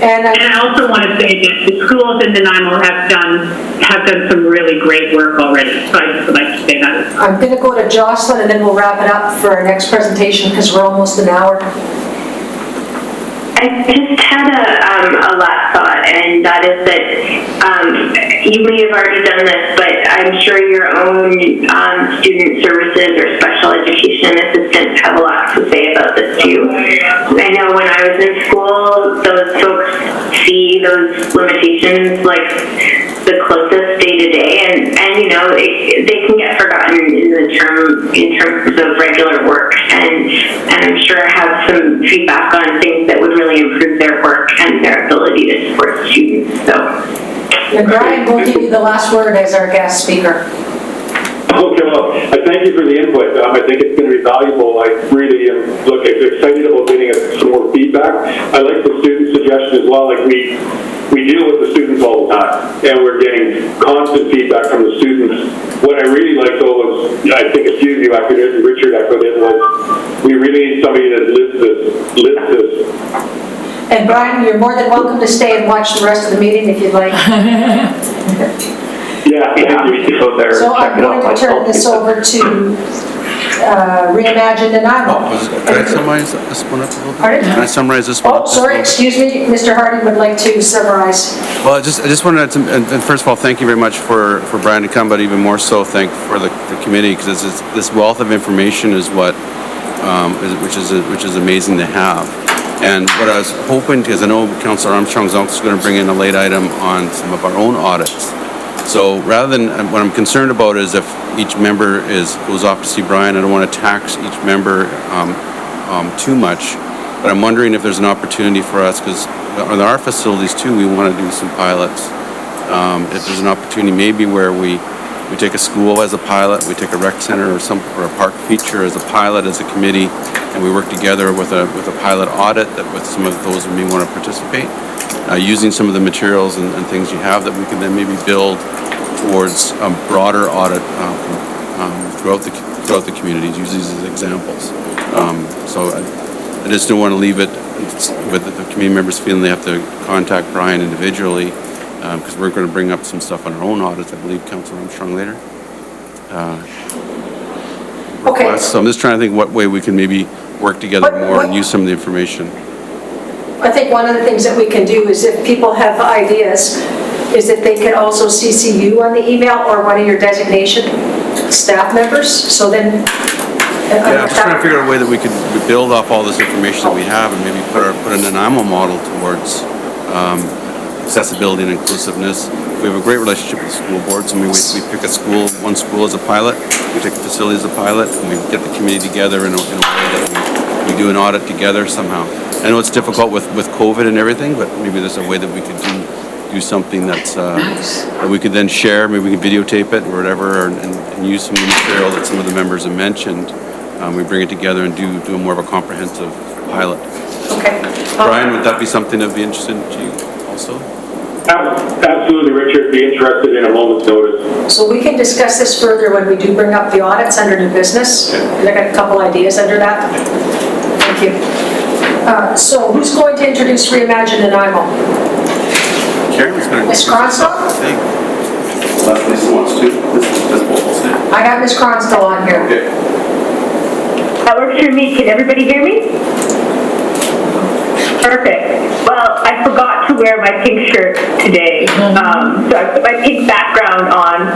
And I also want to say that the schools in Nanaimo have done some really great work already. So I just would like to say that. I'm going to go to Jocelyn, and then we'll wrap it up for our next presentation because we're almost an hour. I just had a last thought, and that is that you may have already done this, but I'm I'm sure your own student services or special education assistants have a lot to say about this too. I know when I was in school, those folks see those limitations like the closest day to day, and you know, they can get forgotten in terms of regular work, and I'm sure have some feedback on things that would really improve their work and their ability to support students. So. And Brian, we'll give you the last word as our guest speaker. Okay, well, I thank you for the input. I think it's going to be valuable. I really am excited about getting some more feedback. I like the student suggestion as well. Like we deal with the students all the time, and we're getting constant feedback from the students. What I really like though was, I think a few of you echoed it, and Richard echoed it, was we really need somebody that lives this. And Brian, you're more than welcome to stay and watch the rest of the meeting if you'd like. Yeah, happy to go there. So I'm going to turn this over to Reimagine Nanaimo. Can I summarize this one up a little bit? Pardon? Can I summarize this one up? Oh, sorry, excuse me. Mr. Hardy would like to summarize. Well, I just wanted to, and first of all, thank you very much for Brian to come, but even more so, thank for the committee, because this wealth of information is what, which is amazing to have. And what I was hoping, because I know Councillor Armstrong's also going to bring in a late item on some of our own audits. So rather than, what I'm concerned about is if each member goes off to see Brian, I don't want to tax each member too much. But I'm wondering if there's an opportunity for us, because on our facilities too, we want to do some pilots. If there's an opportunity maybe where we take a school as a pilot, we take a rec center or a park feature as a pilot as a committee, and we work together with a pilot audit that with some of those who may want to participate, using some of the materials and things you have that we can then maybe build towards a broader audit throughout the communities, use these as examples. So I just don't want to leave it with the community members feeling they have to contact Brian individually, because we're going to bring up some stuff on our own audits, I believe, Councillor Armstrong later. Okay. So I'm just trying to think what way we can maybe work together more and use some of the information. I think one of the things that we can do is if people have ideas, is that they can also CC you on the email or one of your designation staff members, so then... Yeah, I'm just trying to figure out a way that we could build off all this information that we have and maybe put an Nanaimo model towards accessibility and inclusiveness. We have a great relationship with the school boards, and we pick one school as a pilot, we take a facility as a pilot, and we get the community together in a way that we do an audit together somehow. I know it's difficult with COVID and everything, but maybe there's a way that we could do something that's that we could then share. Maybe we can videotape it or whatever, and use some of the material that some of the members have mentioned. We bring it together and do more of a comprehensive pilot. Okay. Brian, would that be something that would be interesting to you also? Absolutely, Richard. Be interested in a moment's notice. So we can discuss this further when we do bring up the audits under new business. And I got a couple ideas under that. Thank you. So who's going to introduce Reimagine Nanaimo? Karen was going to. Ms. Cronshaw? Unless Lisa wants to. I got Ms. Cronshaw on here. Okay. That works for me. Can everybody hear me? Perfect. Well, I forgot to wear my pink shirt today, so I put my pink background on,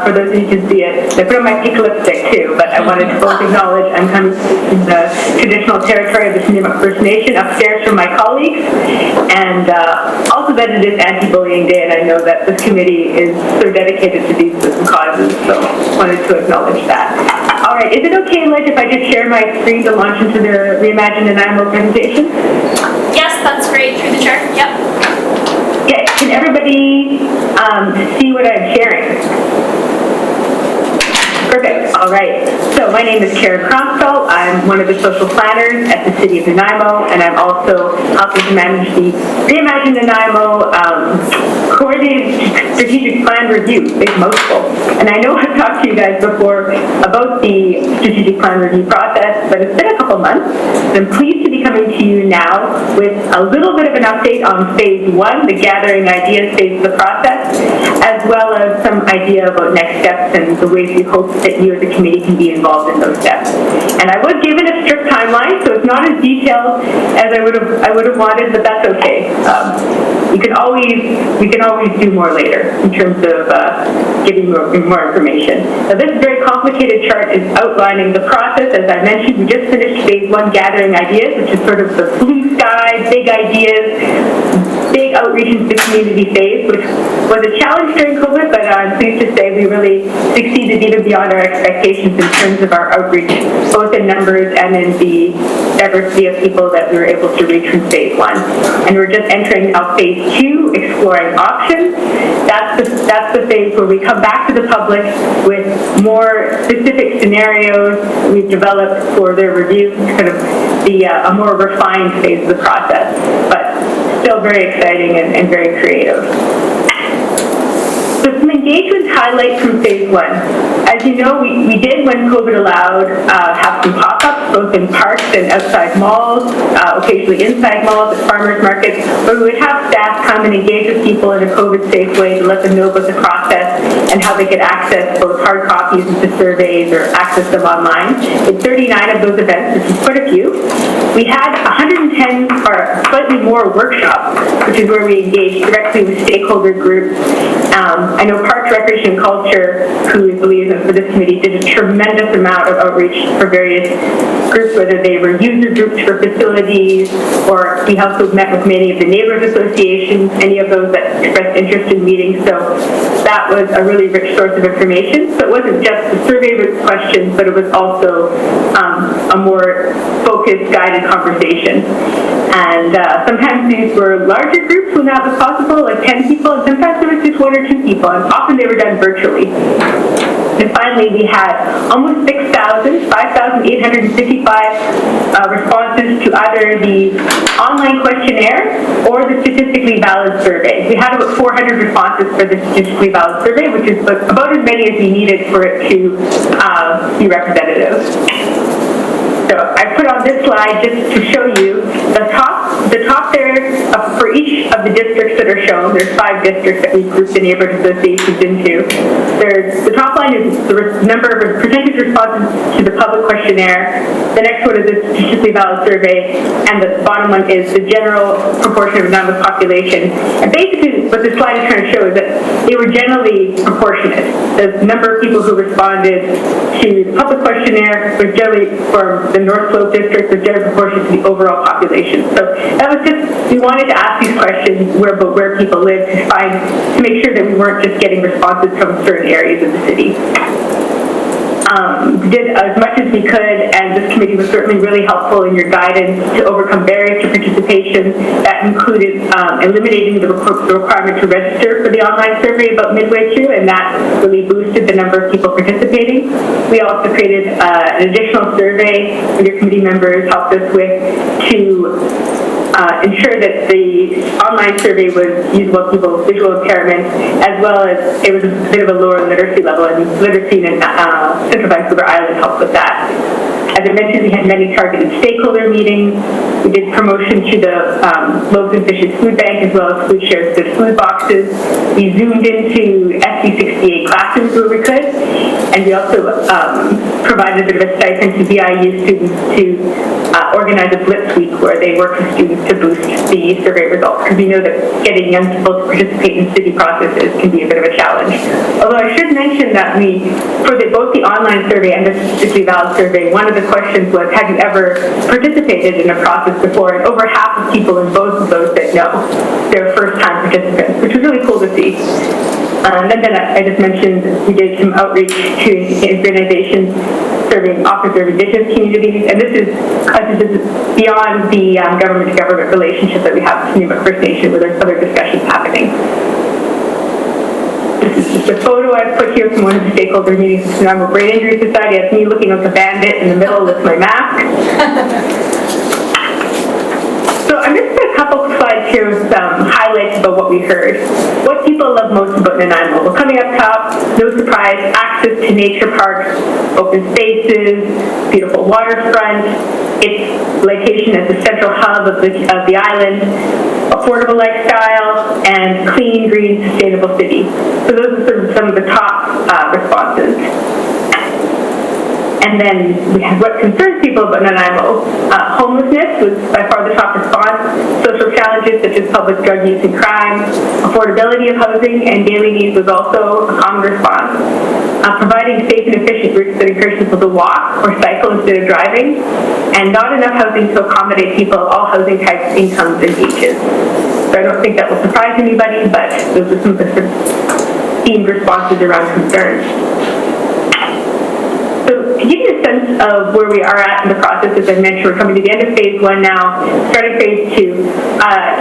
for those who can see it. I put on my pink lipstick too, but I wanted to both acknowledge I'm coming from the traditional territory of the Nanaimo First Nation upstairs from my colleagues, and also that it is Anti-Bullying Day, and I know that this committee is so dedicated to these causes, so wanted to acknowledge that. All right, is it okay, Liz, if I just share my screen to launch into the Reimagine Nanaimo presentation? Yes, that's great, through the chart, yep. Yeah, can everybody see what I'm sharing? Perfect, all right. So my name is Karen Cronshaw. I'm one of the social planners at the City of Nanaimo, and I'm also helping to manage the Reimagine Nanaimo Coordinated Strategic Plan Review, big mouthful. And I know I've talked to you guys before about the strategic plan review process, but it's been a couple months. So I'm pleased to be coming to you now with a little bit of an update on phase one, the gathering ideas phase of the process, as well as some idea about next steps and the ways we hope that you as a committee can be involved in those steps. And I would haven't given a strict timeline, so it's not as detailed as I would have wanted, but that's okay. We can always do more later in terms of giving more information. Now, this very complicated chart is outlining the process. As I mentioned, we just finished phase 1 gathering ideas, which is sort of the blue sky, big ideas, big outreach into the community phase, which was a challenge during COVID, but I'm pleased to say we really succeeded even beyond our expectations in terms of our outreach, both in numbers and in the diversity of people that we were able to reach from phase 1. And we're just entering now phase 2, exploring options. That's the phase where we come back to the public with more specific scenarios we've developed for their review, kind of a more refined phase of the process, but still very exciting and very creative. So some engagement highlights from phase 1. As you know, we did, when COVID allowed, have some pop-ups, both in parks and outside malls, occasionally inside malls, at farmers markets, where we would have staff come and engage with people in a COVID-safe way to let them know about the process and how they could access both hard copies of the surveys or access them online. In 39 of those events, which is quite a few, we had 110 or slightly more workshops, which is where we engaged directly with stakeholder groups. I know Parks, Recreation, and Culture, who is the liaison for this committee, did a tremendous amount of outreach for various groups, whether they were user groups for facilities, or we also met with many of the neighborhood associations, any of those that expressed interest in meetings. So that was a really rich source of information. So it wasn't just the survey questions, but it was also a more focused, guided conversation. And sometimes these were larger groups when that was possible, like 10 people, and sometimes there was just 1 or 2 people, and often they were done virtually. And finally, we had almost 5,855 responses to either the online questionnaire or the statistically valid survey. We had about 400 responses for the statistically valid survey, which is about as many as we needed for it to be representative. So I put on this slide just to show you the top there for each of the districts that are shown. There's 5 districts that we grouped the neighborhood associations into. The top line is the number of percentage responses to the public questionnaire. The next one is the statistically valid survey, and the bottom one is the general proportion of non population. And basically, what this slide is trying to show is that they were generally proportionate. The number of people who responded to the public questionnaire was generally from the North Slope district, was generally proportionate to the overall population. So that was just, we wanted to ask these questions about where people live to make sure that we weren't just getting responses from certain areas of the city. Did as much as we could, and this committee was certainly really helpful in your guidance to overcome barriers to participation. That included eliminating the requirement to register for the online survey about midway through, and that really boosted the number of people participating. We also created an additional survey that your committee members helped us with to ensure that the online survey was usable to people with visual impairments, as well as it was a bit of a lower literacy level, and literacy in Central Vancouver Island helped with that. As I mentioned, we had many targeted stakeholder meetings. We did promotion to the Loaves and Fishes Food Bank, as well as Food Share's Good Food Boxes. We zoomed into SB68 classrooms where we could, and we also provided a bit of a stipend to VIU students to organize a Blitz Week where they work with students to boost the survey results, because we know that getting young people to participate in city processes can be a bit of a challenge. Although I should mention that for both the online survey and the statistically valid survey, one of the questions was, have you ever participated in a process before? And over half of people in both of those said no. They're first-time participants, which was really cool to see. And then I just mentioned we did some outreach to organizations often serve Indigenous communities, and this is beyond the government-to-government relationship that we have with Nunavut First Nation, where there's other discussions happening. This is just a photo I put here from one of the stakeholder meetings with the Nunavut Brain Injury Society. It's me looking like a bandit in the middle with my mask. So I'm just going to a couple of slides here with some highlights about what we heard. What people love most about Nanaimo. Well, coming up top, no surprise, access to nature parks, open spaces, beautiful waterfront, its location as the central hub of the island, affordable lifestyle, and clean, green, sustainable city. So those are sort of some of the top responses. And then we had what concerns people about Nanaimo. Homelessness was by far the top response. Social challenges such as public drug use and crime, affordability of housing, and daily needs was also a common response. Providing safe and efficient routes that encourage people to walk or cycle instead of driving, and not enough housing to accommodate people of all housing types, incomes, and ages. So I don't think that will surprise anybody, but those are some of the sort of themed responses around concerns. So to give you a sense of where we are at in the process, as I mentioned, we're coming to the end of phase 1 now, starting phase 2.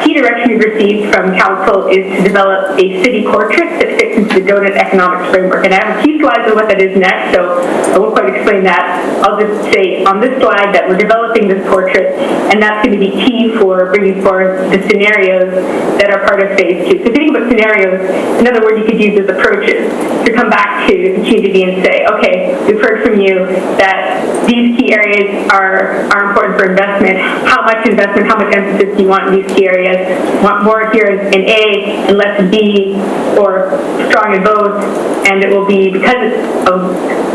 Key direction we've received from council is to develop a city portrait that fits into the donut economics framework. And I have a few slides on what that is next, so I won't quite explain that. I'll just say on this slide that we're developing this portrait, and that's going to be key for bringing forward the scenarios that are part of phase 2. So if you think about scenarios, another word you could use is approaches, to come back to the community and say, okay, we've heard from you that these key areas are important for investment. How much investment, how much emphasis do you want in these key areas? Want more here in A and less in B, or strong in both? And it will be, because it's a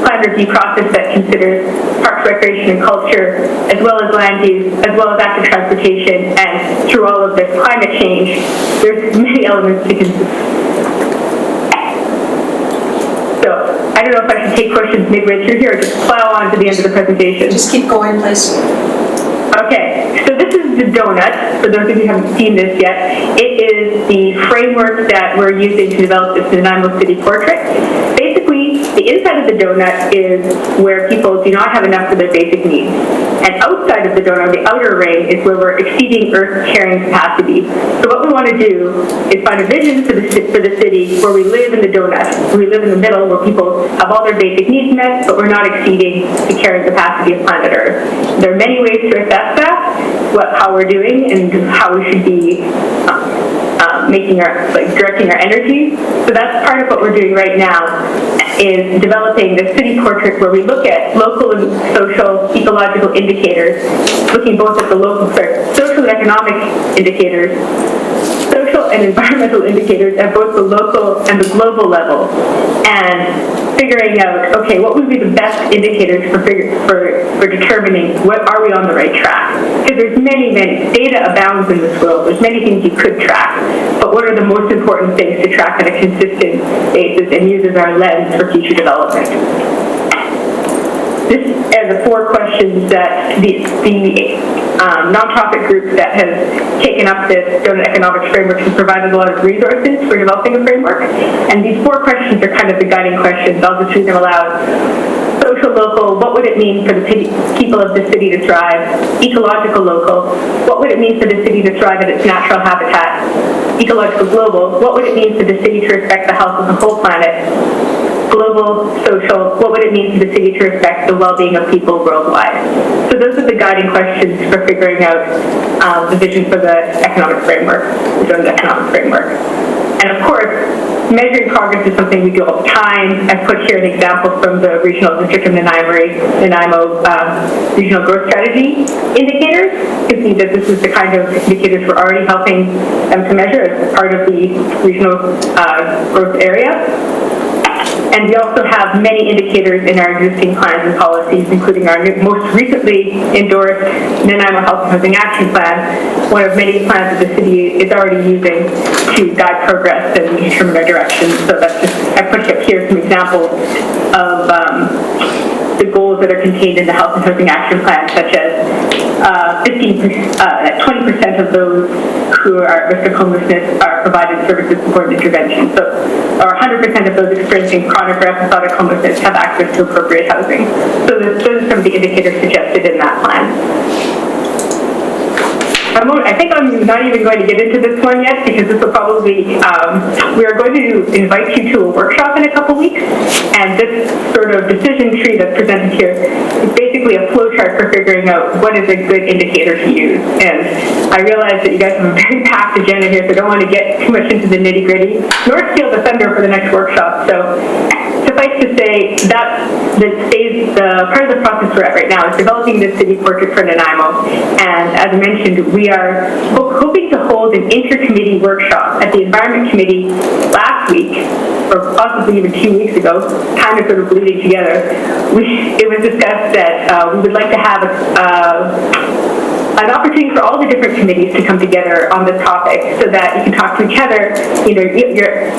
plan review process that considers parks, recreation, and culture, as well as land use, as well as active transportation, and through all of this climate change, there's many elements to consider. So I don't know if I should take questions midway through here or just plow on to the end of the presentation. Just keep going, please. Okay, so this is the donut. For those of you who haven't seen this yet, it is the framework that we're using to develop this Nanaimo City portrait. Basically, the inside of the donut is where people do not have enough for their basic needs. And outside of the donut, the outer ring, is where we're exceeding Earth's carrying capacity. So what we want to do is find a vision for the city where we live in the donut. We live in the middle where people have all their basic needs met, but we're not exceeding the carrying capacity of planet Earth. There are many ways to assess that, how we're doing, and how we should be directing our energy. So that's part of what we're doing right now, is developing the city portrait where we look at local and social ecological indicators, looking both at the social and economic indicators, social and environmental indicators at both the local and the global level, and figuring out, okay, what would be the best indicators for determining what are we on the right track? Because there's many data abounds in this world. There's many things you could track, but what are the most important things to track on a consistent basis and use as our lens for future development? This are the 4 questions that the nonprofit group that has taken up this donut economics framework has provided a lot of resources for developing a framework. And these 4 questions are kind of the guiding questions. I'll just read them aloud. Social local, what would it mean for the people of the city to thrive? Ecological local, what would it mean for the city to thrive in its natural habitat? Ecological global, what would it mean for the city to respect the health of the whole planet? Global, social, what would it mean for the city to respect the well-being of people worldwide? So those are the guiding questions for figuring out the vision for the economic framework, the donut economic framework. And of course, measuring progress is something we do all the time. I've put here an example from the regional district of Nanaimo regional growth strategy indicators. You can see that this is the kind of indicators we're already helping them to measure as part of the regional growth area. And we also have many indicators in our existing plans and policies, including our most recently endorsed Nanaimo Health and Housing Action Plan, one of many plans that the city is already using to guide progress and determine our direction. So that's just, I put up here some examples of the goals that are contained in the Health and Housing Action Plan, such as 20% of those who are at risk of homelessness are provided services, support, and intervention. So, or 100% of those experiencing chronic or episodic homelessness have access to appropriate housing. So those are some of the indicators suggested in that plan. I think I'm not even going to get into this one yet, because this will probably, we are going to invite you to a workshop in a couple weeks, and this sort of decision tree that's presented here is basically a flowchart for figuring out what is a good indicator to use. And I realize that you guys have a very packed agenda here, so I don't want to get too much into the nitty-gritty, nor steal the thunder for the next workshop. So suffice to say, that the part of the process we're at right now is developing the city portrait for Nanaimo. And as I mentioned, we are hoping to hold an inter-committee workshop at the Environment Committee last week, or possibly even 2 weeks ago, kind of sort of bleeding together. It was discussed that we would like to have an opportunity for all the different committees to come together on this topic so that you can talk to each other, your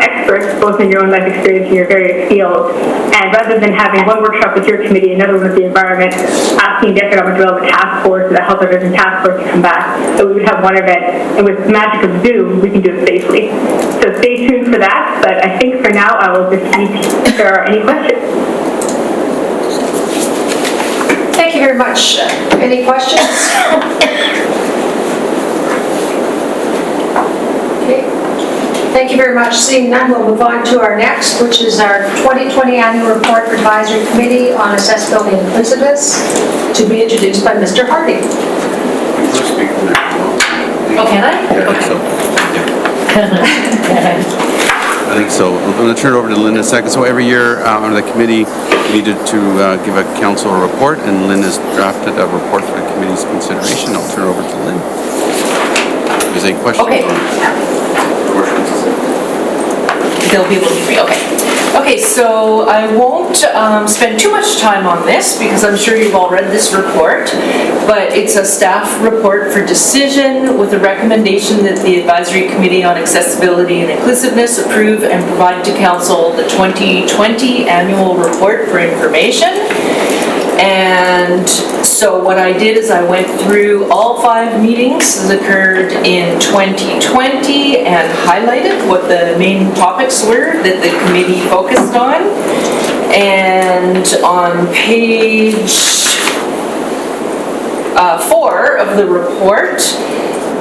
experts, both in your own life experience and your various fields, and rather than having one workshop with your committee, another one with the environment, asking the Economic Development Task Force or the Health Organization Task Force to come back, that we would have one event, and with the magic of Zoom, we can do it safely. So stay tuned for that, but I think for now, I will just see if there are any questions. Thank you very much. Any questions? Okay. Thank you very much. Seeing none, we'll move on to our next, which is our 2020 Annual Report for Advisory Committee on Accessibility and Inclusiveness, to be introduced by Mr. Hardy. Oh, can I? Yeah, I think so. I'm going to turn it over to Lynn in a second. So every year, on the committee, we needed to give a council a report, and Lynn has drafted a report for the committee's consideration. I'll turn it over to Lynn. If there's any questions? Okay. They'll be able to hear me. Okay, so I won't spend too much time on this because I'm sure you've all read this report, but it's a staff report for decision with a recommendation that the Advisory Committee on Accessibility and Inclusiveness approve and provide to Council the 2020 Annual Report for information. And so what I did is I went through all 5 meetings that occurred in 2020 and highlighted what the main topics were that the committee focused on. And on page 4 of the report,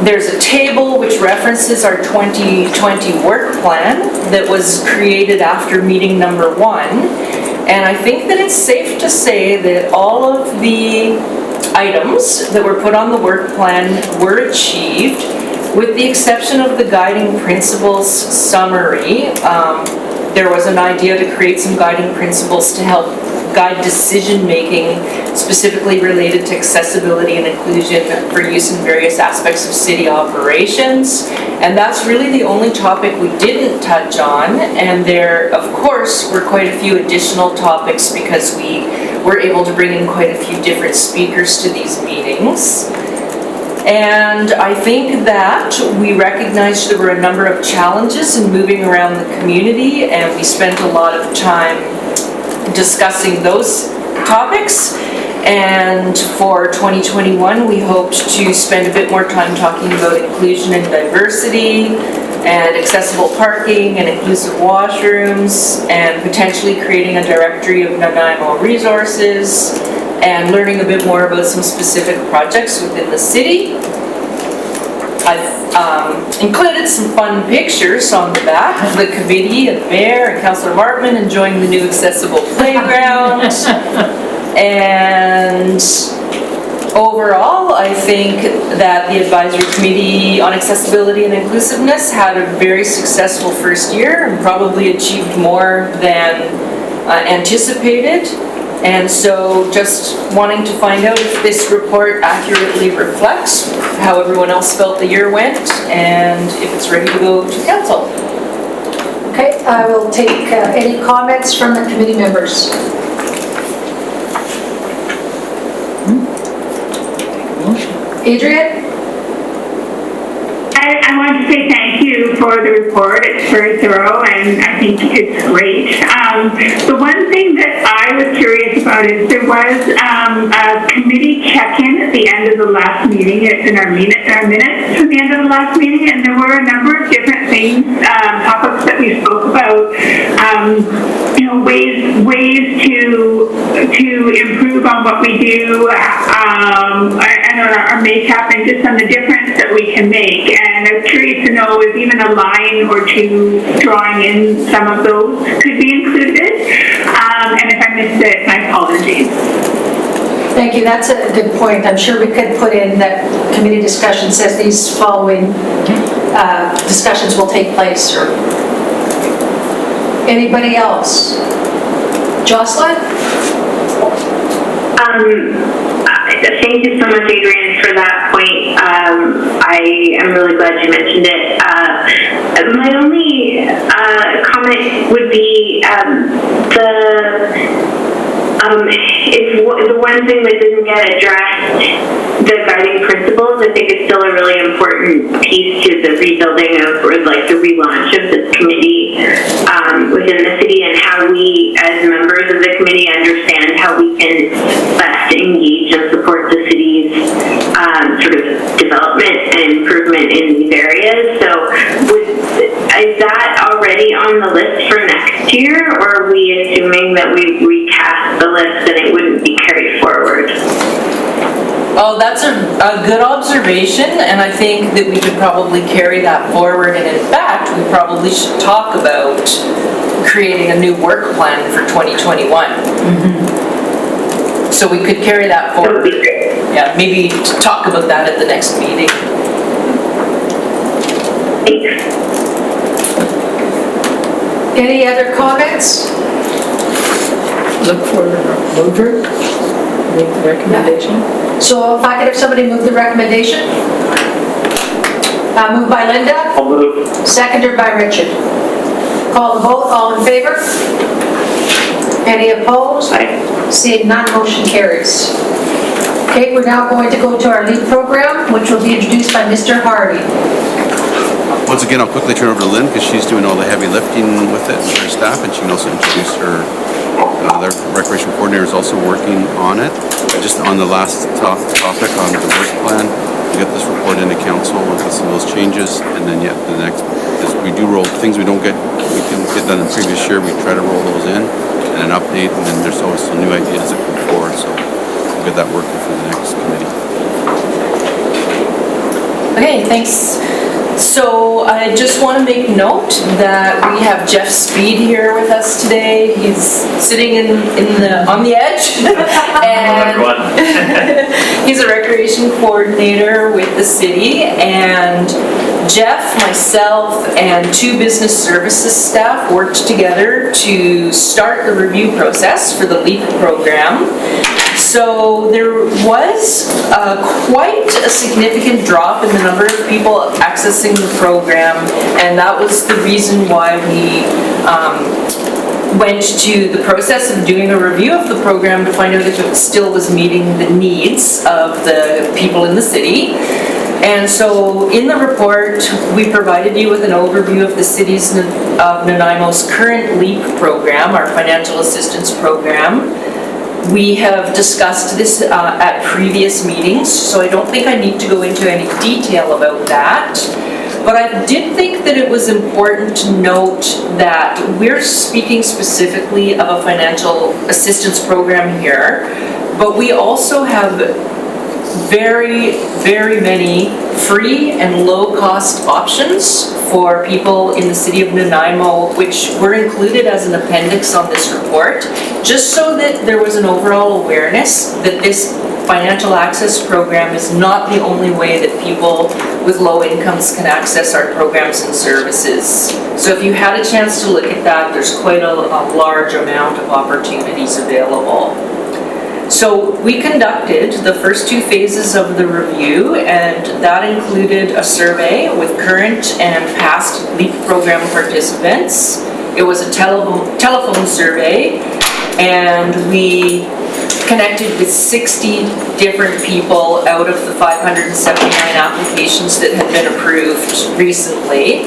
there's a table which references our 2020 work plan that was created after meeting number 1. And I think that it's safe to say that all of the items that were put on the work plan were achieved, with the exception of the guiding principles summary. There was an idea to create some guiding principles to help guide decision-making, specifically related to accessibility and inclusion for use in various aspects of city operations. And that's really the only topic we didn't touch on. And there, of course, were quite a few additional topics because we were able to bring in quite a few different speakers to these meetings. And I think that we recognized there were a number of challenges in moving around the community, and we spent a lot of time discussing those topics. And for 2021, we hoped to spend a bit more time talking about inclusion and diversity, and accessible parking, and inclusive washrooms, and potentially creating a directory of Nanaimo resources, and learning a bit more about some specific projects within the city. I've included some fun pictures on the back of the committee of Mayor and Councillor Martman enjoying the new accessible playground. And overall, I think that the Advisory Committee on Accessibility and Inclusiveness had a very successful first year and probably achieved more than anticipated. And so just wanting to find out if this report accurately reflects how everyone else felt the year went and if it's ready to go to council. Okay, I will take any comments from the committee members. Adrian? I want to say thank you for the report. It's very thorough and I think it's great. The one thing that I was curious about is there was a committee check-in at the end of the last meeting. It's in our minutes from the end of the last meeting, and there were a number of different things, topics that we spoke about, ways to improve on what we do, and our makeup, and just on the difference that we can make. And I was curious to know if even a line or two drawing in some of those could be included. And if I missed it, my apologies. Thank you. That's a good point. I'm sure we could put in that committee discussion says these following discussions will take place. Or anybody else? Jocelyn? Thank you so much, Adrian, for that point. I am really glad you mentioned it. My only comment would be the one thing that didn't get addressed, the guiding principles. I think it's still a really important piece to the rebuilding of, or like the relaunch of this committee within the city, and how we, as members of the committee, understand how we can best engage and support the city's sort of development and improvement in these areas. So is that already on the list for next year, or are we assuming that we recast the list and it wouldn't be carried forward? Oh, that's a good observation, and I think that we could probably carry that forward, and in fact, we probably should talk about creating a new work plan for 2021. So we could carry that forward. That would be great. Yeah, maybe talk about that at the next meeting. Thanks. Any other comments? Look for a mover, make the recommendation. So if I could have somebody move the recommendation? Moved by Linda, I'll move. seconded by Richard. Call the vote, all in favor? Any opposed? Seeing none, motion carries. Okay, we're now going to go to our LEAP program, which will be introduced by Mr. Hardy. Once again, I'll quickly turn over to Lynn because she's doing all the heavy lifting with it and her staff, and she can also introduce her, their recreation coordinator is also working on it. Just on the last topic on the work plan, we get this report into council with some of those changes, and then the next, is we do roll things we can get done in the previous year, we try to roll those in and an update, and then there's always some new ideas that come forward, so we'll get that working for the next committee. Okay, thanks. So I just want to make note that we have Jeff Speed here with us today. He's sitting on the edge, and he's a recreation coordinator with the city. And Jeff, myself, and 2 business services staff worked together to start the review process for the LEAP program. So there was quite a significant drop in the number of people accessing the program, and that was the reason why we went to the process of doing a review of the program to find out if it still was meeting the needs of the people in the city. And so in the report, we provided you with an overview of the city's of Nanaimo's current LEAP program, our financial assistance program. We have discussed this at previous meetings, so I don't think I need to go into any detail about that. But I did think that it was important to note that we're speaking specifically of a financial assistance program here, but we also have very, very many free and low-cost options for people in the city of Nanaimo, which were included as an appendix on this report, just so that there was an overall awareness that this financial access program is not the only way that people with low incomes can access our programs and services. So if you had a chance to look at that, there's quite a large amount of opportunities available. So we conducted the first 2 phases of the review, and that included a survey with current and past LEAP program participants. It was a telephone survey, and we connected with 60 different people out of the 579 applications that had been approved recently.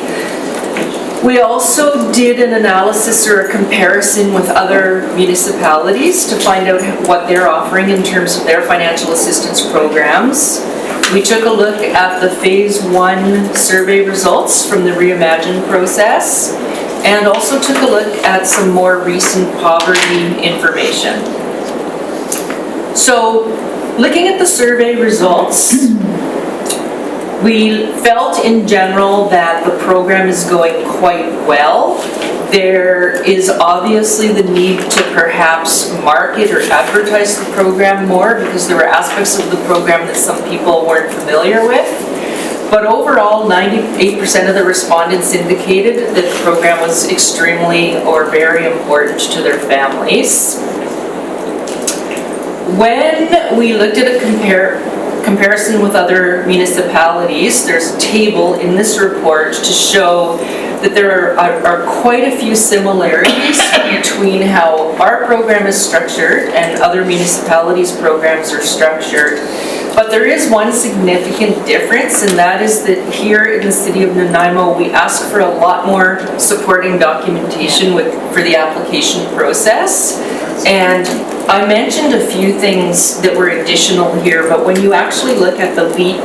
We also did an analysis or a comparison with other municipalities to find out what they're offering in terms of their financial assistance programs. We took a look at the phase 1 survey results from the Reimagine process, and also took a look at some more recent poverty information. So, looking at the survey results, we felt in general that the program is going quite well. There is obviously the need to perhaps market or advertise the program more, because there were aspects of the program that some people weren't familiar with. But overall, 98% of the respondents indicated that the program was extremely or very important to their families. When we looked at a comparison with other municipalities, there's a table in this report to show that there are quite a few similarities between how our program is structured and other municipalities' programs are structured. But there is one significant difference, and that is that here in the city of Nanaimo, we ask for a lot more supporting documentation for the application process. And I mentioned a few things that were additional here, but when you actually look at the LEAP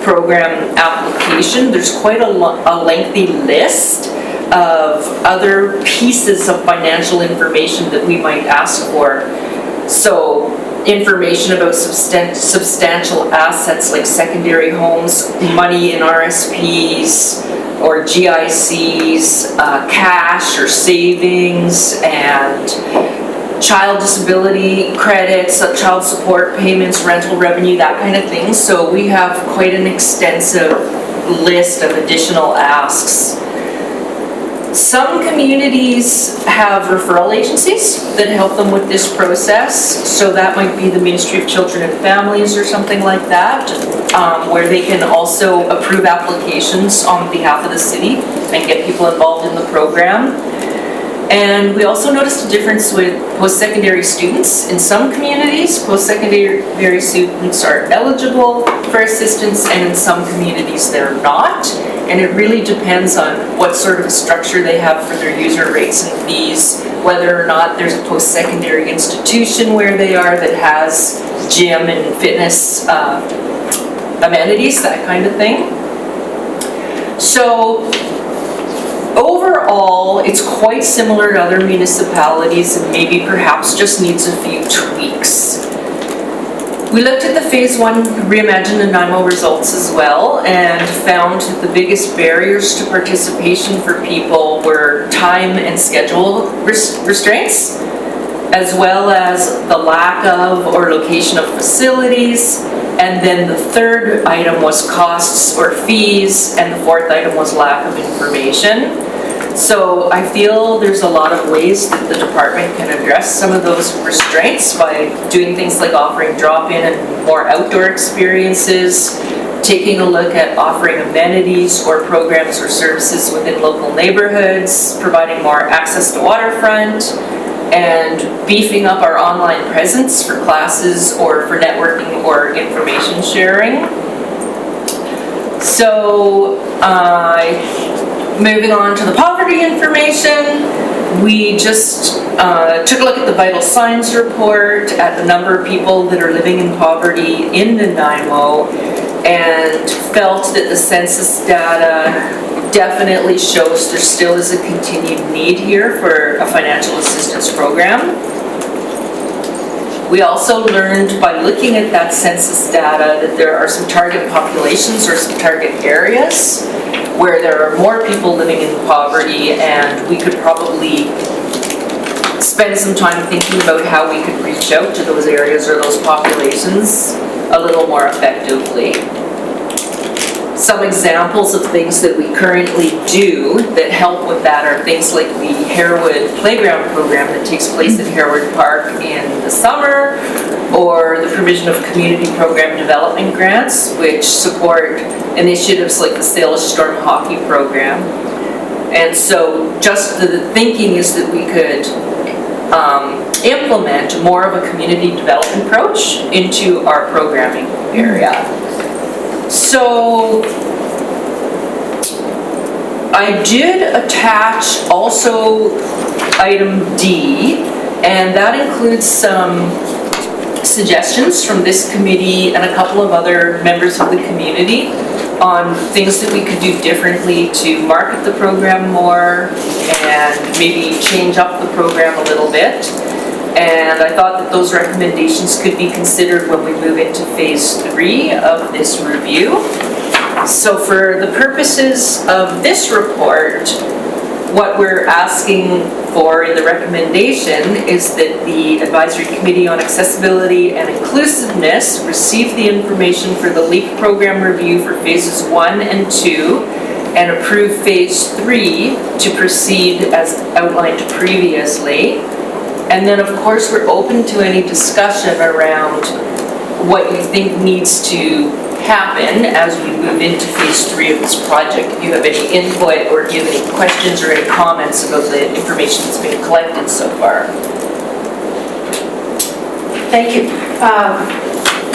program application, there's quite a lengthy list of other pieces of financial information that we might ask for. So information about substantial assets like secondary homes, money in RSPs or GICs, cash or savings, and child disability credits, child support payments, rental revenue, that kind of thing. So we have quite an extensive list of additional asks. Some communities have referral agencies that help them with this process. So that might be the Ministry of Children and Families or something like that, where they can also approve applications on behalf of the city and get people involved in the program. And we also noticed a difference with post-secondary students. In some communities, post-secondary students are eligible for assistance, and in some communities they're not. And it really depends on what sort of structure they have for their user rates and fees, whether or not there's a post-secondary institution where they are that has gym and fitness amenities, that kind of thing. So overall, it's quite similar to other municipalities and maybe perhaps just needs a few tweaks. We looked at the Phase 1 Reimagine Nanaimo results as well and found that the biggest barriers to participation for people were time and schedule restraints, as well as the lack of or location of facilities. And then the third item was costs or fees, and the fourth item was lack of information. So I feel there's a lot of ways that the department can address some of those restraints by doing things like offering drop-in and more outdoor experiences, taking a look at offering amenities or programs or services within local neighborhoods, providing more access to waterfront, and beefing up our online presence for classes or for networking or information sharing. So moving on to the poverty information, we just took a look at the vital signs report, at the number of people that are living in poverty in Nanaimo, and felt that the census data definitely shows there still is a continued need here for a financial assistance program. We also learned by looking at that census data that there are some target populations or some target areas where there are more people living in poverty, and we could probably spend some time thinking about how we could reach out to those areas or those populations a little more effectively. Some examples of things that we currently do that help with that are things like the Harewood Playground Program that takes place at Harewood Park in the summer, or the provision of community program development grants, which support initiatives like the Salish Storm Hockey Program. And so just the thinking is that we could implement more of a community development approach into our programming area. So I did attach also item D, and that includes some suggestions from this committee and a couple of other members of the community on things that we could do differently to market the program more and maybe change up the program a little bit. And I thought that those recommendations could be considered when we move into Phase 3 of this review. So for the purposes of this report, what we're asking for in the recommendation is that the Advisory Committee on Accessibility and Inclusiveness receive the information for the LEAP program review for phases 1 and 2 and approve phase 3 to proceed as outlined previously. And then, of course, we're open to any discussion around what you think needs to happen as we move into phase 3 of this project. If you have any input or if you have any questions or any comments about the information that's been collected so far. Thank you.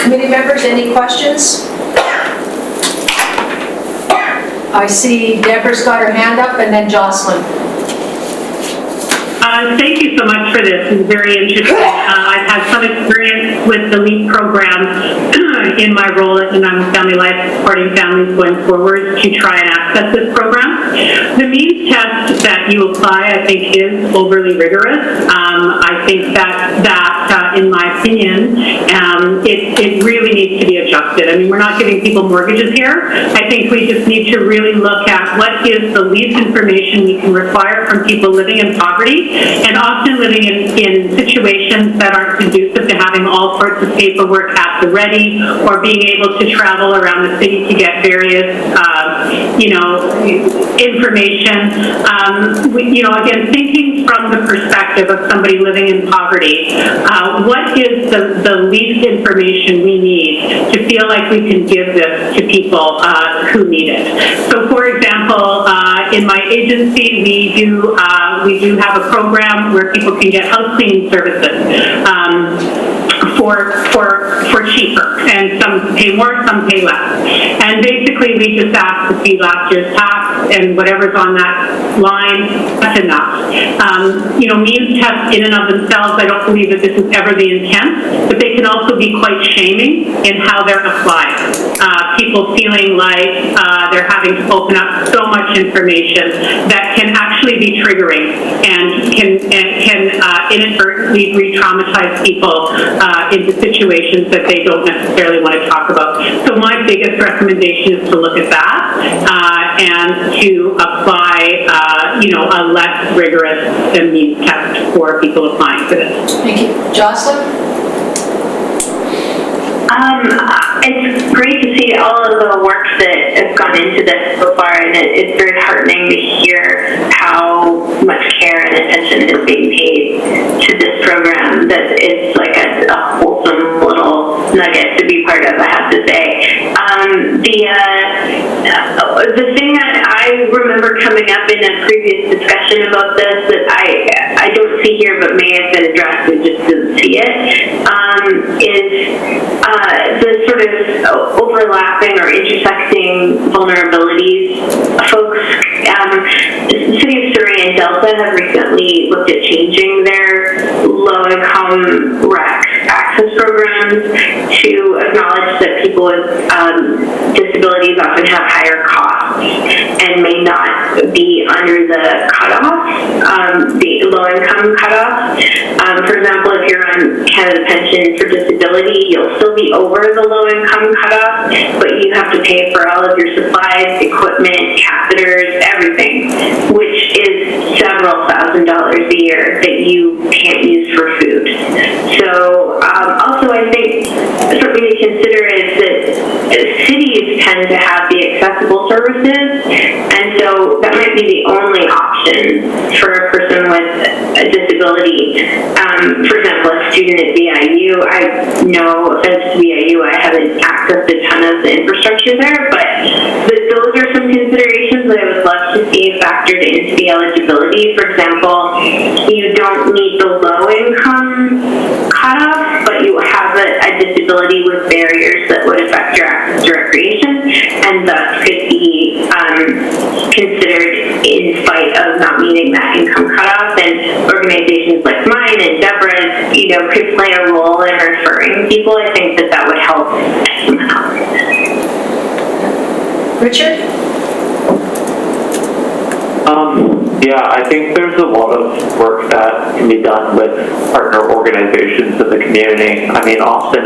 Committee members, any questions? I see Deborah's got her hand up, and then Jocelyn. Thank you so much for this. It's very interesting. I've had some experience with the LEAP program in my role as an family life supporting families going forward to try and access this program. The means test that you apply, I think, is overly rigorous. I think that in my opinion, it really needs to be adjusted. I mean, we're not giving people mortgages here. I think we just need to really look at what is the least information we can require from people living in poverty and often living in situations that aren't conducive to having all sorts of paperwork at the ready or being able to travel around the city to get various, information. Again, thinking from the perspective of somebody living in poverty, what is the least information we need to feel like we can give this to people who need it? So, for example, in my agency, we do have a program where people can get house cleaning services for cheaper, and some pay more, some pay less. And basically, we just ask to see last year's tax, and whatever's on that line, that's enough. Means tests in and of themselves, I don't believe that this is ever the intent, but they can also be quite shaming in how they're applied. People feeling like they're having to open up so much information that can actually be triggering and can inadvertently re-traumatize people into situations that they don't necessarily want to talk about. So my biggest recommendation is to look at that and to apply, a less rigorous means test for people applying for this. Thank you. Jocelyn? It's great to see all of the work that has gone into this so far, and it's very heartening to hear how much care and attention is being paid to this program, that it's like a wholesome little nugget to be part of, I have to say. The thing that I remember coming up in a previous discussion about this that I don't see here but may have been addressed, we just didn't see it, is the sort of overlapping or intersecting vulnerabilities. Folks, the City of Surrey and Delta have recently looked at changing their low-income rec access programs to acknowledge that people with disabilities often have higher costs and may not be under the cutoff, the low-income cutoff. For example, if you're on Canada Pension for Disability, you'll still be over the low-income cutoff, but you have to pay for all of your supplies, equipment, catheters, everything, which is several $1,000s a year that you can't use for food. So also I think something to consider is that cities tend to have the accessible services, and so that might be the only option for a person with a disability. For example, a student at BIU, no offense to BIU, I haven't accessed a ton of the infrastructure there, but those are some considerations that I would love to see factored into the eligibility. For example, you don't need the low-income cutoff, but you have a disability with barriers that would affect your access to recreation, and thus could be considered in spite of not meeting that income cutoff. And organizations like mine and Deborah's, could play a role in referring people. I think that would help somehow. Richard? Yeah, I think there's a lot of work that can be done with partner organizations in the community. I mean, often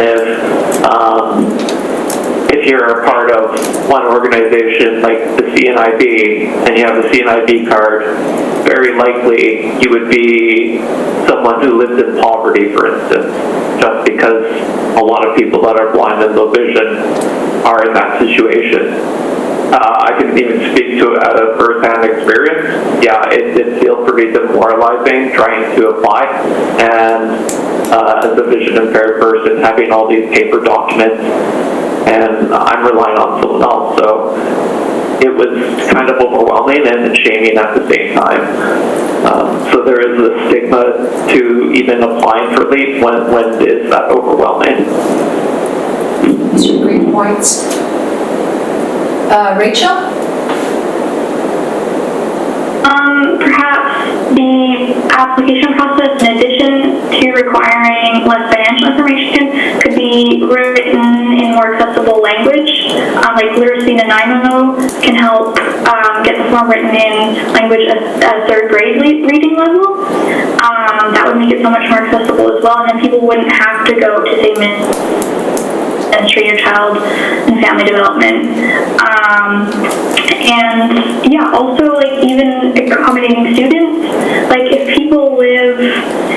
if if you're a part of one organization like the CNIB and you have a CNIB card, very likely you would be someone who lives in poverty, for instance, just because a lot of people that are blind and low vision are in that situation. I can even speak to it out of first-hand experience. Yeah, it did feel pretty demoralizing trying to apply, and as a vision impaired person, having all these paper documents, and I'm relying on someone else, so it was kind of overwhelming and shaming at the same time. So there is a stigma to even applying for LEAP when it is that overwhelming. These are great points. Rachel? Perhaps the application process, in addition to requiring less financial information, could be written in more accessible language. Like Literacy Nanaimo can help get the form written in language at third grade reading level. That would make it so much more accessible as well, and then people wouldn't have to go to, say, Administrator Child and Family Development. And yeah, also like even accommodating students, like if people live,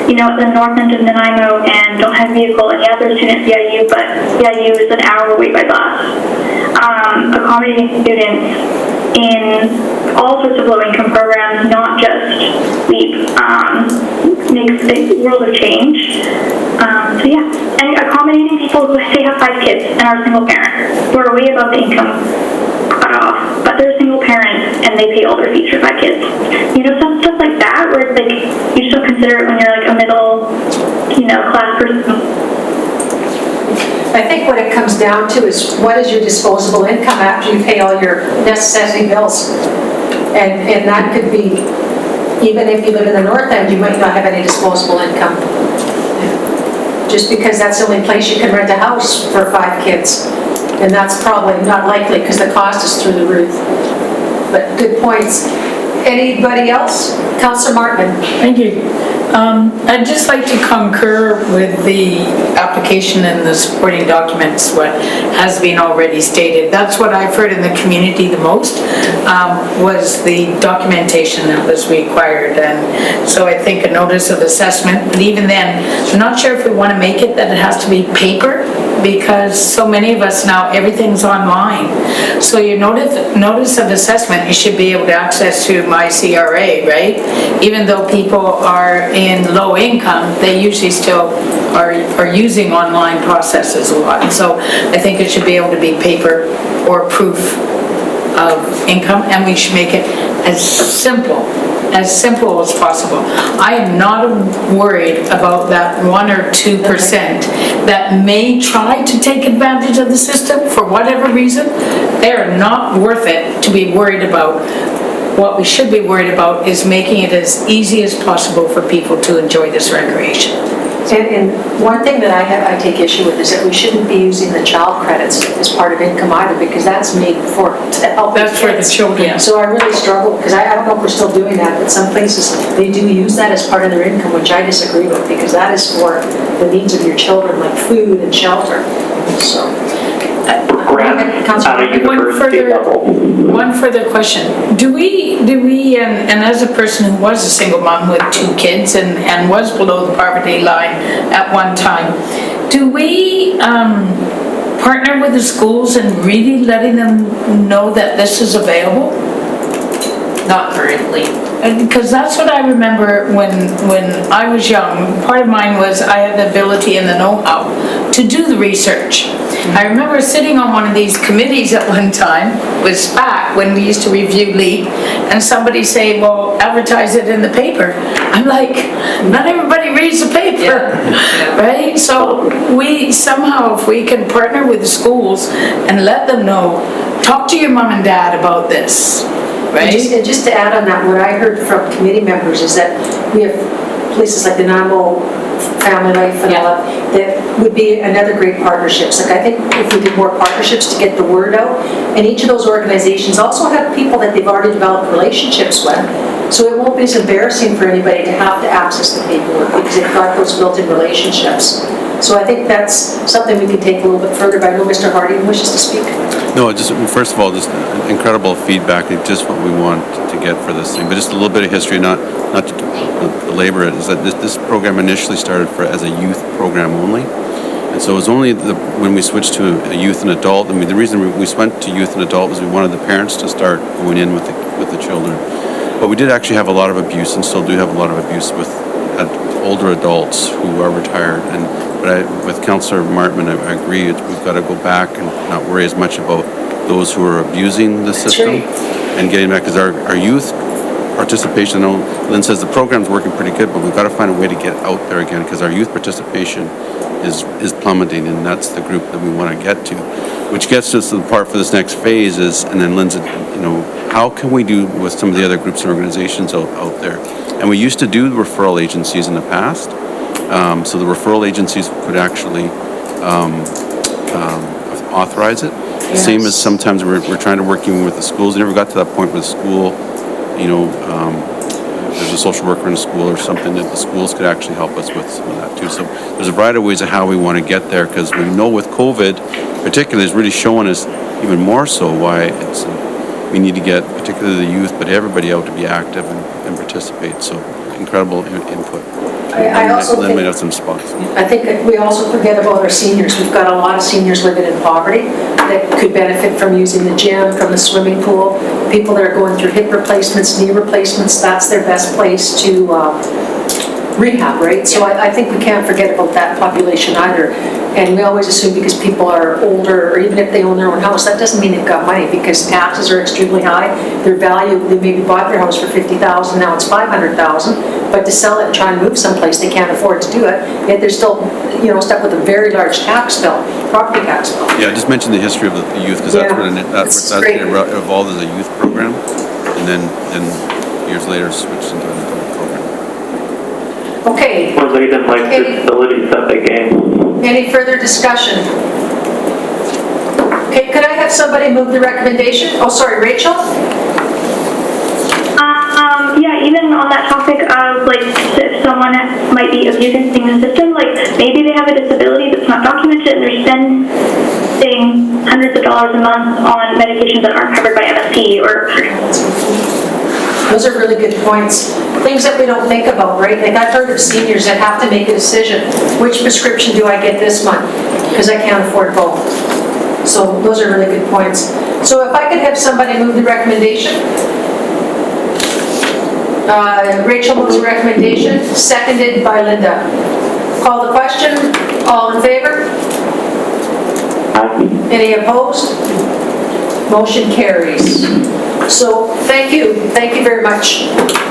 you know, at the north end of Nanaimo and don't have a vehicle, and yeah, they're a student at VIU, but VIU is an hour away by bus. Accommodating students in all sorts of low-income programs, not just LEAP, makes a world of change. So yeah, and accommodating people who say have 5 kids and are single parents, who are way above the income cutoff, but they're single parents and they pay all their fees for 5 kids. You know, stuff like that, where it's like you just don't consider it when you're like a middle, you know, class person. I think what it comes down to is what is your disposable income after you pay all your necessity bills? And that could be, even if you live in the north end, you might not have any disposable income. Just because that's the only place you can rent a house for 5 kids. And that's probably not likely because the cost is through the roof. But good points. Anybody else? Councillor Martin. Thank you. I'd just like to concur with the application and the supporting documents, what has been already stated. That's what I've heard in the community the most, was the documentation that was required. And so I think a notice of assessment, but even then, I'm not sure if we want to make it that it has to be paper, because so many of us now, everything's online. So your notice of assessment, you should be able to access through my CRA, right? Even though people are in low income, they usually still are using online processes a lot. So I think it should be able to be paper or proof of income, and we should make it as simple as possible. I am not worried about that 1 or 2% that may try to take advantage of the system for whatever reason. They are not worth it to be worried about. What we should be worried about is making it as easy as possible for people to enjoy this recreation. And one thing that I take issue with is that we shouldn't be using the child credits as part of income either, because that's made to help the kids. That's for the children. So I really struggle, because I don't know if we're still doing that, but some places, they do use that as part of their income, which I disagree with, because that is for the needs of your children, like food and shelter, so. One further question. Do we, and as a person who was a single mom with 2 kids and was below the poverty line at one time, do we partner with the schools and really letting them know that this is available? Not currently. Because that's what I remember when I was young. Part of mine was I had the ability and the know-how to do the research. I remember sitting on one of these committees at one time with SPAC when we used to review LEAP, and somebody say, well, advertise it in the paper. I'm like, not everybody reads the paper, right? So we somehow, if we can partner with the schools and let them know, talk to your mom and dad about this. Right. And just to add on that, what I heard from committee members is that we have places like the Nanaimo Family Life and all that would be another great partnerships. Like I think if we did more partnerships to get the word out, and each of those organizations also have people that they've already developed relationships with, so it won't be as embarrassing for anybody to have to access the paperwork because they've got those built-in relationships. So I think that's something we can take a little bit further, but I know Mr. Harding wishes to speak. No, just, first of all, just incredible feedback, just what we want to get for this thing. But just a little bit of history, not to belabor it, is that this program initially started as a youth program only. And so it was only when we switched to a youth and adult. I mean, the reason we went to youth and adult was we wanted the parents to start going in with the children. But we did actually have a lot of abuse, and still do have a lot of abuse with older adults who are retired. But with Councillor Martman, I agree, we've got to go back and not worry as much about those who are abusing the system and getting back, because our youth participation, I know Lynn says the program's working pretty good, but we've got to find a way to get out there again, because our youth participation is plummeting, and that's the group that we want to get to. Which gets us to the part for this next phase is, and then Lynn's, how can we do with some of the other groups and organizations out there? And we used to do referral agencies in the past. So the referral agencies could actually authorize it. Yes. Same as sometimes we're trying to work even with the schools. We never got to that point with the school, there's a social worker in a school or something that the schools could actually help us with some of that too. So there's a variety of ways of how we want to get there, because we know with COVID particularly is really showing us even more so why we need to get particularly the youth, but everybody out to be active and participate. So incredible input. I also Lynn think, made out some spots. I think that we also forget about our seniors. We've got a lot of seniors living in poverty that could benefit from using the gym, from the swimming pool. People that are going through hip replacements, knee replacements, that's their best place to rehab, right? So I think we can't forget about that population either. And we always assume because people are older, or even if they own their own house, that doesn't mean they've got money, because taxes are extremely high. Their value, they maybe bought their house for $50,000, now it's $500,000. But to sell it and try and move someplace, they can't afford to do it. Yet they're still, stuck with a very large tax bill, property tax bill. Yeah, just mention the history of the youth, because that's what it evolved as a youth program, and then years later switched into an adult program. Okay. Or late in life disabilities that they gain. Any further discussion? Okay, could I have somebody move the recommendation? Oh, sorry, Rachel? Yeah, even on that topic of if someone might be abusing the system, maybe they have a disability that's not documented and they're spending hundreds of dollars a month on medications that aren't covered by MSP or. Those are really good points. Things that we don't think about, right? I've heard of seniors that have to make a decision. Which prescription do I get this month? Because I can't afford both. So those are really good points. So if I could have somebody move the recommendation. Rachel moves the recommendation, seconded by Linda. Call the question. All in favor? Any opposed? Motion carries. So thank you very much.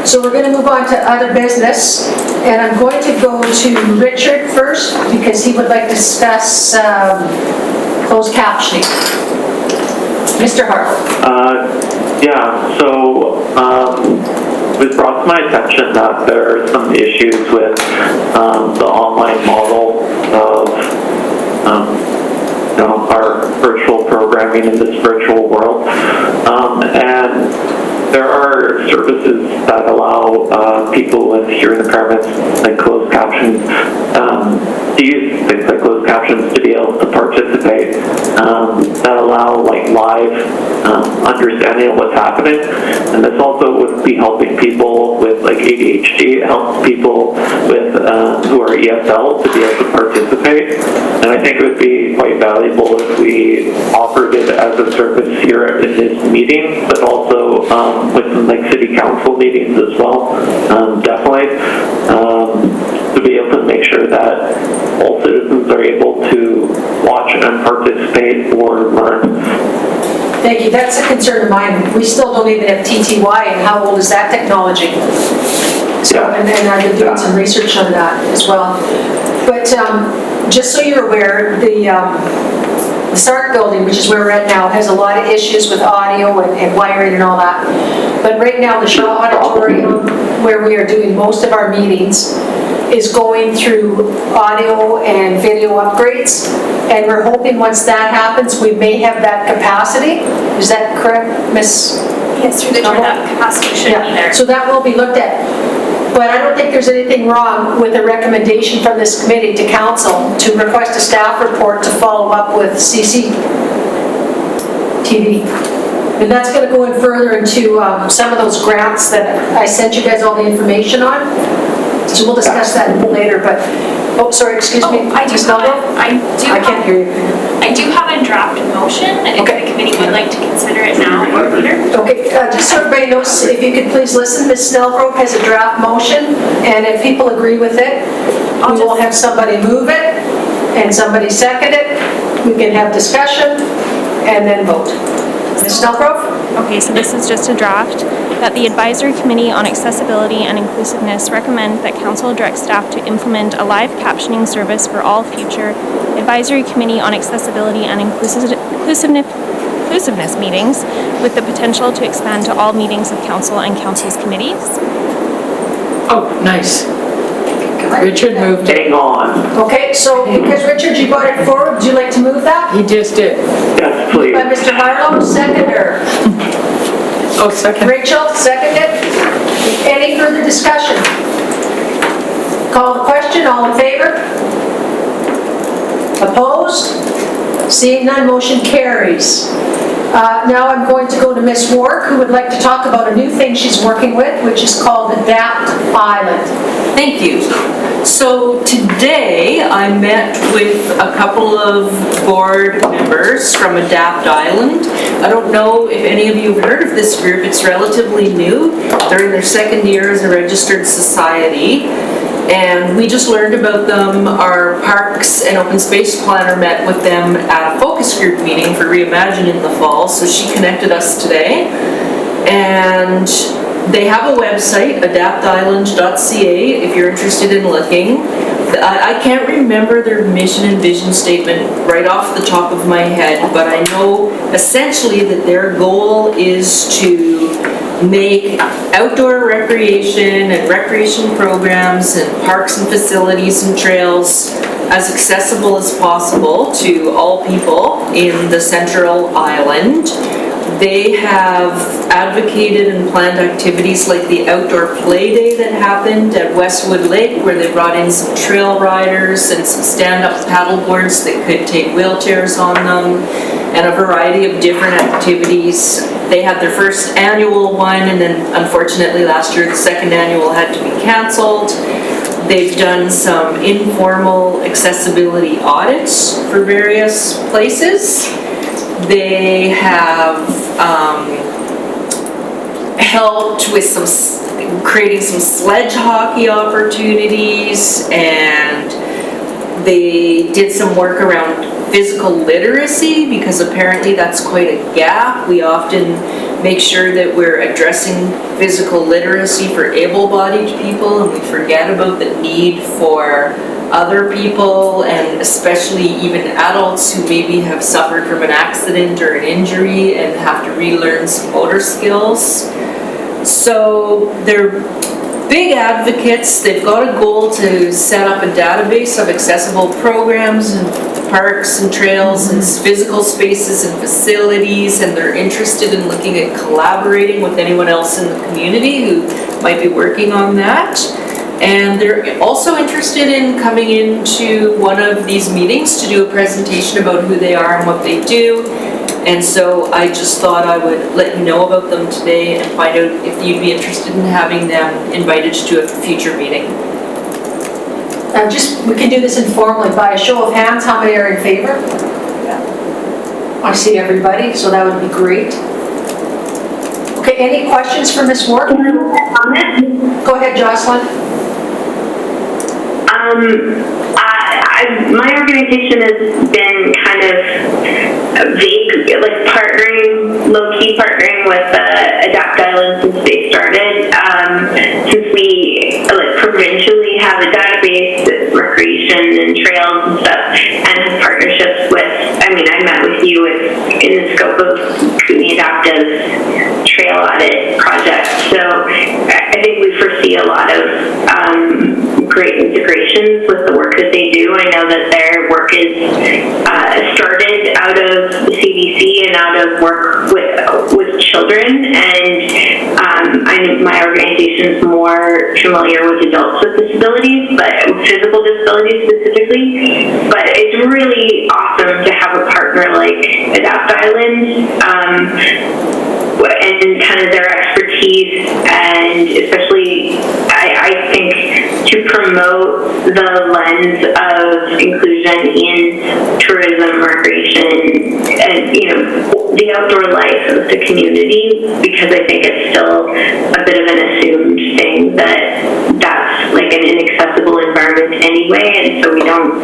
So we're going to move on to other business, and I'm going to go to Richard first because he would like to discuss closed captioning. Mr. Hart. Yeah, so it was brought to my attention that there are some issues with the online model of our virtual programming in this virtual world. And there are services that allow people with hearing impairments, like closed captions, to use things like closed captions to be able to participate, that allow live understanding of what's happening. And this also would be helping people with ADHD. It helps people with who are ESL to be able to participate. And I think it would be quite valuable if we offered it as a service here in this meeting, but also within city council meetings as well. Definitely to be able to make sure that all citizens are able to watch and participate or learn. Thank you. That's a concern of mine. We still don't even have TTY, and how old is that technology? So, and I've been doing some research on that as well. But just so you're aware, the SART building, which is where we're at now, has a lot of issues with audio and wiring and all that. But right now, the Shaw Auditorium, where we are doing most of our meetings, is going through audio and video upgrades. And we're hoping once that happens, we may have that capacity. Is that correct, Miss? Yes, through the turn-up capacity should be there. So that will be looked at. But I don't think there's anything wrong with a recommendation from this committee to council to request a staff report to follow up with CCTV. And that's going to go in further into some of those grants that I sent you guys all the information on. So we'll discuss that later, but, oh, sorry, excuse me. I can't hear you. I do have a draft motion, if the committee would like to consider it now or later. Okay, just so everybody knows, if you could please listen, Ms. Snellgrove has a draft motion, and if people agree with it, we will have somebody move it, and somebody second it, we can have discussion, and then vote. Ms. Snellgrove? Okay, so this is just a draft, that the Advisory Committee on Accessibility and Inclusiveness recommend that Council direct staff to implement a live captioning service for all future Advisory Committee on Accessibility and Inclusiveness meetings, with the potential to expand to all meetings of Council and Council's committees. Oh, nice. Richard moved it. Hang on. Okay, so because Richard, you brought it forward, would you like to move that? He just did. Yes, please. By Mr. Harlow, seconder. Oh, second. Rachel, seconded. Any further discussion? Call the question, all in favor? Opposed? Seeing none, motion carries. Now I'm going to go to Ms. Wark, who would like to talk about a new thing she's working with, which is called Adapt Island. Thank you. So today I met with a couple of board members from Adapt Island. I don't know if any of you have heard of this group. It's relatively new. They're in their second year as a registered society. And we just learned about them. Our Parks and Open Space Planner met with them at a focus group meeting for Reimagine in the fall, so she connected us today. And they have a website, adaptisland.ca, if you're interested in looking. I can't remember their mission and vision statement right off the top of my head, but I know essentially that their goal is to make outdoor recreation and recreation programs and parks and facilities and trails as accessible as possible to all people in the Central Island. They have advocated and planned activities like the outdoor play day that happened at Westwood Lake, where they brought in some trail riders and some stand-up paddle boards that could take wheelchairs on them, and a variety of different activities. They had their first annual one, and then unfortunately last year the second annual had to be canceled. They've done some informal accessibility audits for various places. They have helped with creating some sledge hockey opportunities, and they did some work around physical literacy, because apparently that's quite a gap. We often make sure that we're addressing physical literacy for able-bodied people, and we forget about the need for other people, and especially even adults who maybe have suffered from an accident or an injury and have to relearn some motor skills. So they're big advocates. They've got a goal to set up a database of accessible programs and parks and trails and physical spaces and facilities, and they're interested in looking at collaborating with anyone else in the community who might be working on that. And they're also interested in coming into one of these meetings to do a presentation about who they are and what they do. And so I just thought I would let you know about them today and find out if you'd be interested in having them invited to a future meeting. We can do this informally by a show of hands. How many are in favor? I see everybody, so that would be great. Okay, any questions for Ms. Wark? Go ahead, Jocelyn. My organization has been kind of vague, like low-key partnering with Adapt Island since they started. Since we provincially have a database with recreation and trails and stuff, and have partnerships with, I met with you in the scope of the Adaptive Trail Audit project. So I think we foresee a lot of great integrations with the work that they do. I know that their work is started out of the CDC and out of work with children, and I my organization's more familiar with adults with disabilities, but physical disabilities specifically. But it's really awesome to have a partner like Adapt Island, and kind of their expertise, and especially I think to promote the lens of inclusion in tourism, recreation, and the outdoor life of the community, because I think it's still a bit of an assumed thing that that's like an inaccessible environment anyway, and so we don't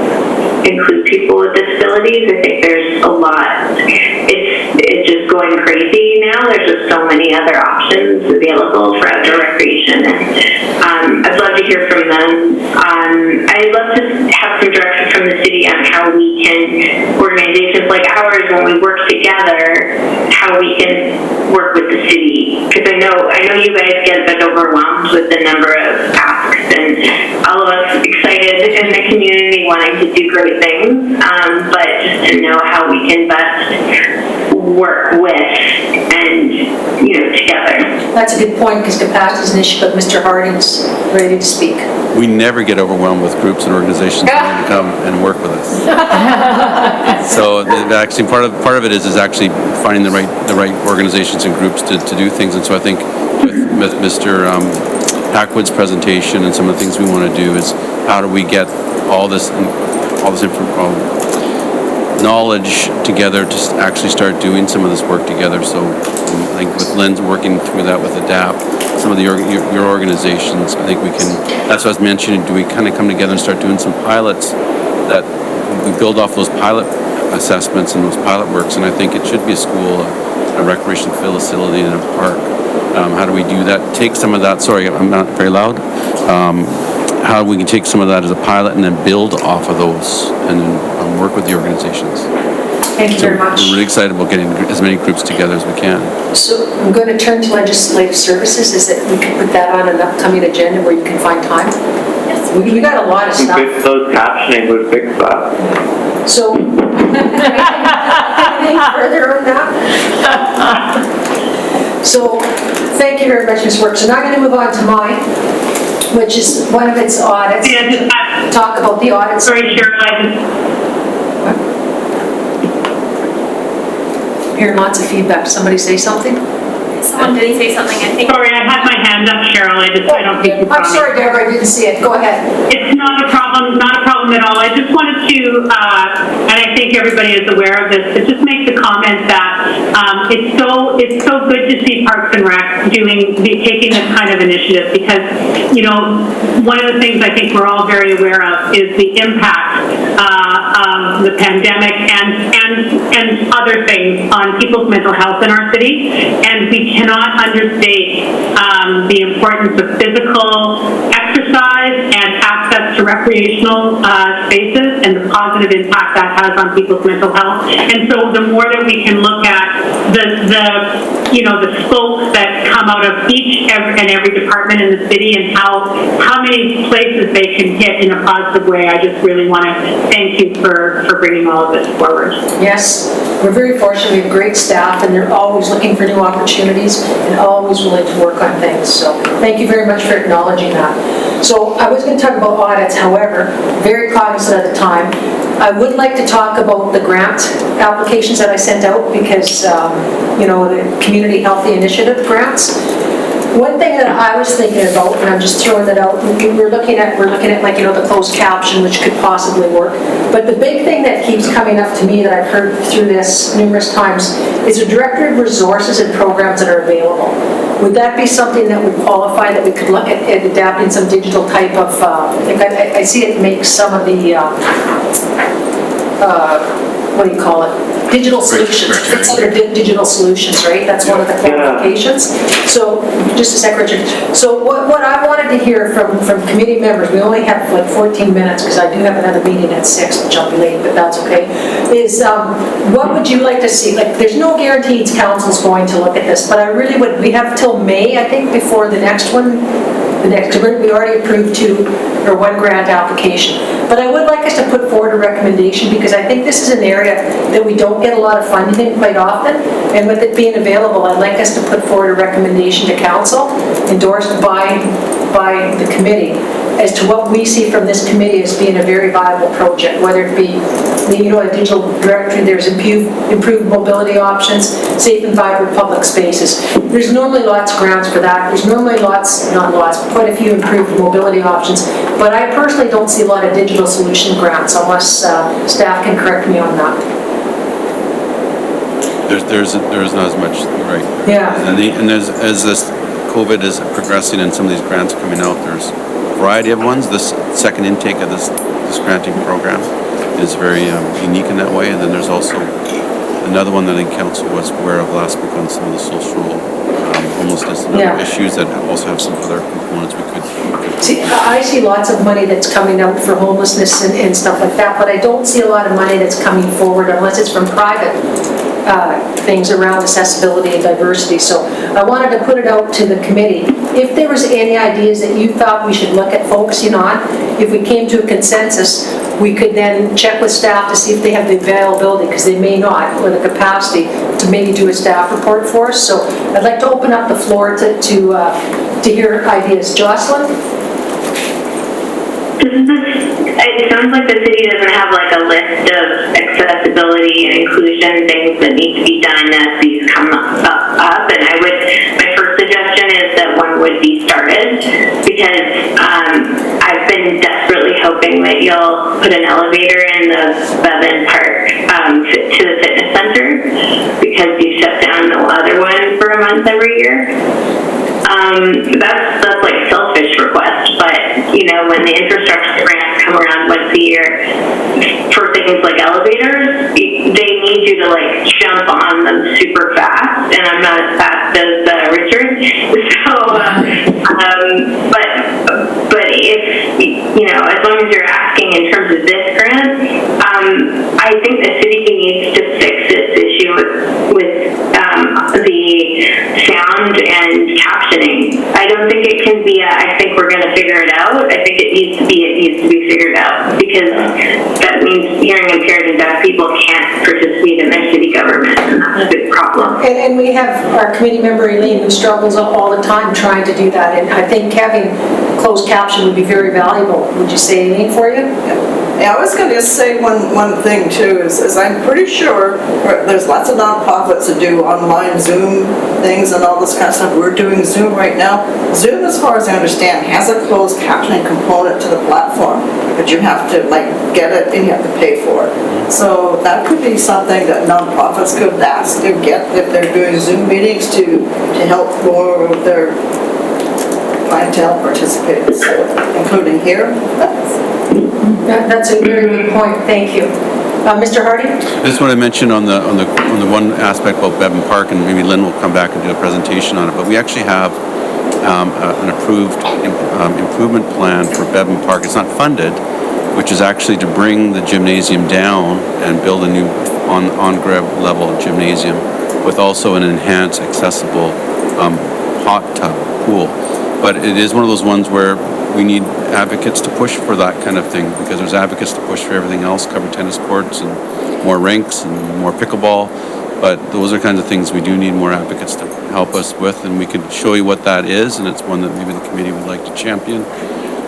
include people with disabilities. I think there's a lot. It's just going crazy now. There's just so many other options available for outdoor recreation, and I'd love to hear from them. I'd love to have some direction from the city on how we can, organizations like ours, when we work together, how we can work with the city. Because I know you guys get a bit overwhelmed with the number of asks, and all of us excited in the community wanting to do great things, but just to know how we can best work with and, together. That's a good point, because capacity is an issue, but Mr. Harding's ready to speak. We never get overwhelmed with groups and organizations wanting to come and work with us. So actually, part of it is actually finding the right organizations and groups to do things. And so I think with Mr. Packwood's presentation and some of the things we want to do is how do we get all this knowledge together to actually start doing some of this work together. So I think with Lynn's working through that with ADAPT, some of your organizations, I think we can, that's what I was mentioning, do we kind of come together and start doing some pilots that we build off those pilot assessments and those pilot works, and I think it should be a school, a recreation facility, and a park. How do we do that? Take some of that, sorry, I'm not very loud. How we can take some of that as a pilot and then build off of those and then work with the organizations. Thank you very much. We're really excited about getting as many groups together as we can. So I'm going to turn to legislative services. Is that we can put that on an upcoming agenda where you can find time? Yes. We got a lot of stuff. Closed captioning would fix that. So, anything further on that? So, thank you very much, Ms. Work. So now I'm going to move on to mine, which is one of its audits. Yeah, talk about the audits. Sorry, Cheryl, Hearing lots of feedback. Somebody say something? Someone did say something, I think. Sorry, I had my hand up, Cheryl. I don't think you I'm sorry, Deborah, I didn't see it. Go ahead. It's not a problem at all. I just wanted to, and I think everybody is aware of this, but just make the comment that it's so good to see Parks and Rec taking this kind of initiative, because, one of the things I think we're all very aware of is the impact of the pandemic and other things on people's mental health in our city, and we cannot understate the importance of physical exercise and access to recreational spaces and the positive impact that has on people's mental health. And so the more that we can look at the spokes that come out of each and every department in the city and how many places they can hit in a positive way, I just really want to thank you for bringing all of this forward. Yes, we're very fortunate. We have great staff, and they're always looking for new opportunities and always willing to work on things. So thank you very much for acknowledging that. So I was going to talk about audits, however, very cognizant at the time. I would like to talk about the grant applications that I sent out because, the Community Healthy Initiative grants. One thing that I was thinking about, and I'm just throwing that out, we're looking at like, the closed caption, which could possibly work. But the big thing that keeps coming up to me that I've heard through this numerous times is a directory of resources and programs that are available. Would that be something that would qualify, that we could look at adapting some digital type of, I see it makes some of the, what do you call it? Digital solutions. It's under digital solutions, right? That's one of the qualifications. So, just a sec, Richard. So what I wanted to hear from committee members, we only have like 14 minutes because I do have another meeting at 6, which I'll be late, but that's okay, is what would you like to see? Like, there's no guarantees council's going to look at this, but I really would, we have till May, I think, before the next one the next, we already approved one grant application. But I would like us to put forward a recommendation because I think this is an area that we don't get a lot of funding in quite often. And with it being available, I'd like us to put forward a recommendation to council, endorsed by the committee, as to what we see from this committee as being a very viable project, whether it be, a digital directory, there's improved mobility options, safe and vibrant public spaces. There's normally lots of grants for that. There's normally quite a few improved mobility options, but I personally don't see a lot of digital solution grants unless staff can correct me on that. There's not as much, right? Yeah. And as this COVID is progressing and some of these grants are coming out, there's a variety of ones. This second intake of this granting program is very unique in that way. And then there's also another one that I think council was aware of last week on some of the social homelessness and other issues that also have some other components we could. See, I see lots of money that's coming out for homelessness and stuff like that, but I don't see a lot of money that's coming forward unless it's from private things around accessibility and diversity. So I wanted to put it out to the committee. If there was any ideas that you thought we should look at focusing on, if we came to a consensus, we could then check with staff to see if they have the availability, because they may not, or the capacity to maybe do a staff report for us. So I'd like to open up the floor to hear ideas. Jocelyn? It sounds like the city doesn't have like a list of accessibility and inclusion things that need to be done as these come up. And my first suggestion is that one would be started, because I've been desperately hoping that you'll put an elevator in the Bevan Park to the fitness center, because you shut down the other one for a month every year. That's like selfish request, but when the infrastructure grants come around once a year for things like elevators, they need you to like jump on them super fast, and I'm not as fast as Richard. So, but if as long as you're asking in terms of this grant, I think the city needs to fix this issue with the sound and captioning. I don't think it can be I think we're going to figure it out. I think it needs to be figured out, because that means hearing impaired and deaf people can't participate in their city government, and that's a big problem. And we have our committee member Elaine, who struggles all the time trying to do that, and I think having closed caption would be very valuable. Would you say anything for you? Yeah, I was going to say one thing too, is I'm pretty sure there's lots of nonprofits that do online Zoom things and all this kind of stuff. We're doing Zoom right now. Zoom, as far as I understand, has a closed captioning component to the platform, but you have to get it and you have to pay for it. So that could be something that nonprofits could ask to get if they're doing Zoom meetings to help more of their clientele participate, including here. That's a very good point. Thank you. Mr. Hardy? I just want to mention on the one aspect about Bevan Park, and maybe Lynn will come back and do a presentation on it, but we actually have an approved improvement plan for Bevan Park. It's not funded, which is actually to bring the gymnasium down and build a new on-grab level gymnasium with also an enhanced accessible hot tub pool. But it is one of those ones where we need advocates to push for that kind of thing, because there's advocates to push for everything else, cover tennis courts and more rinks and more pickleball. But those are kinds of things we do need more advocates to help us with, and we could show you what that is, and it's one that maybe the committee would like to champion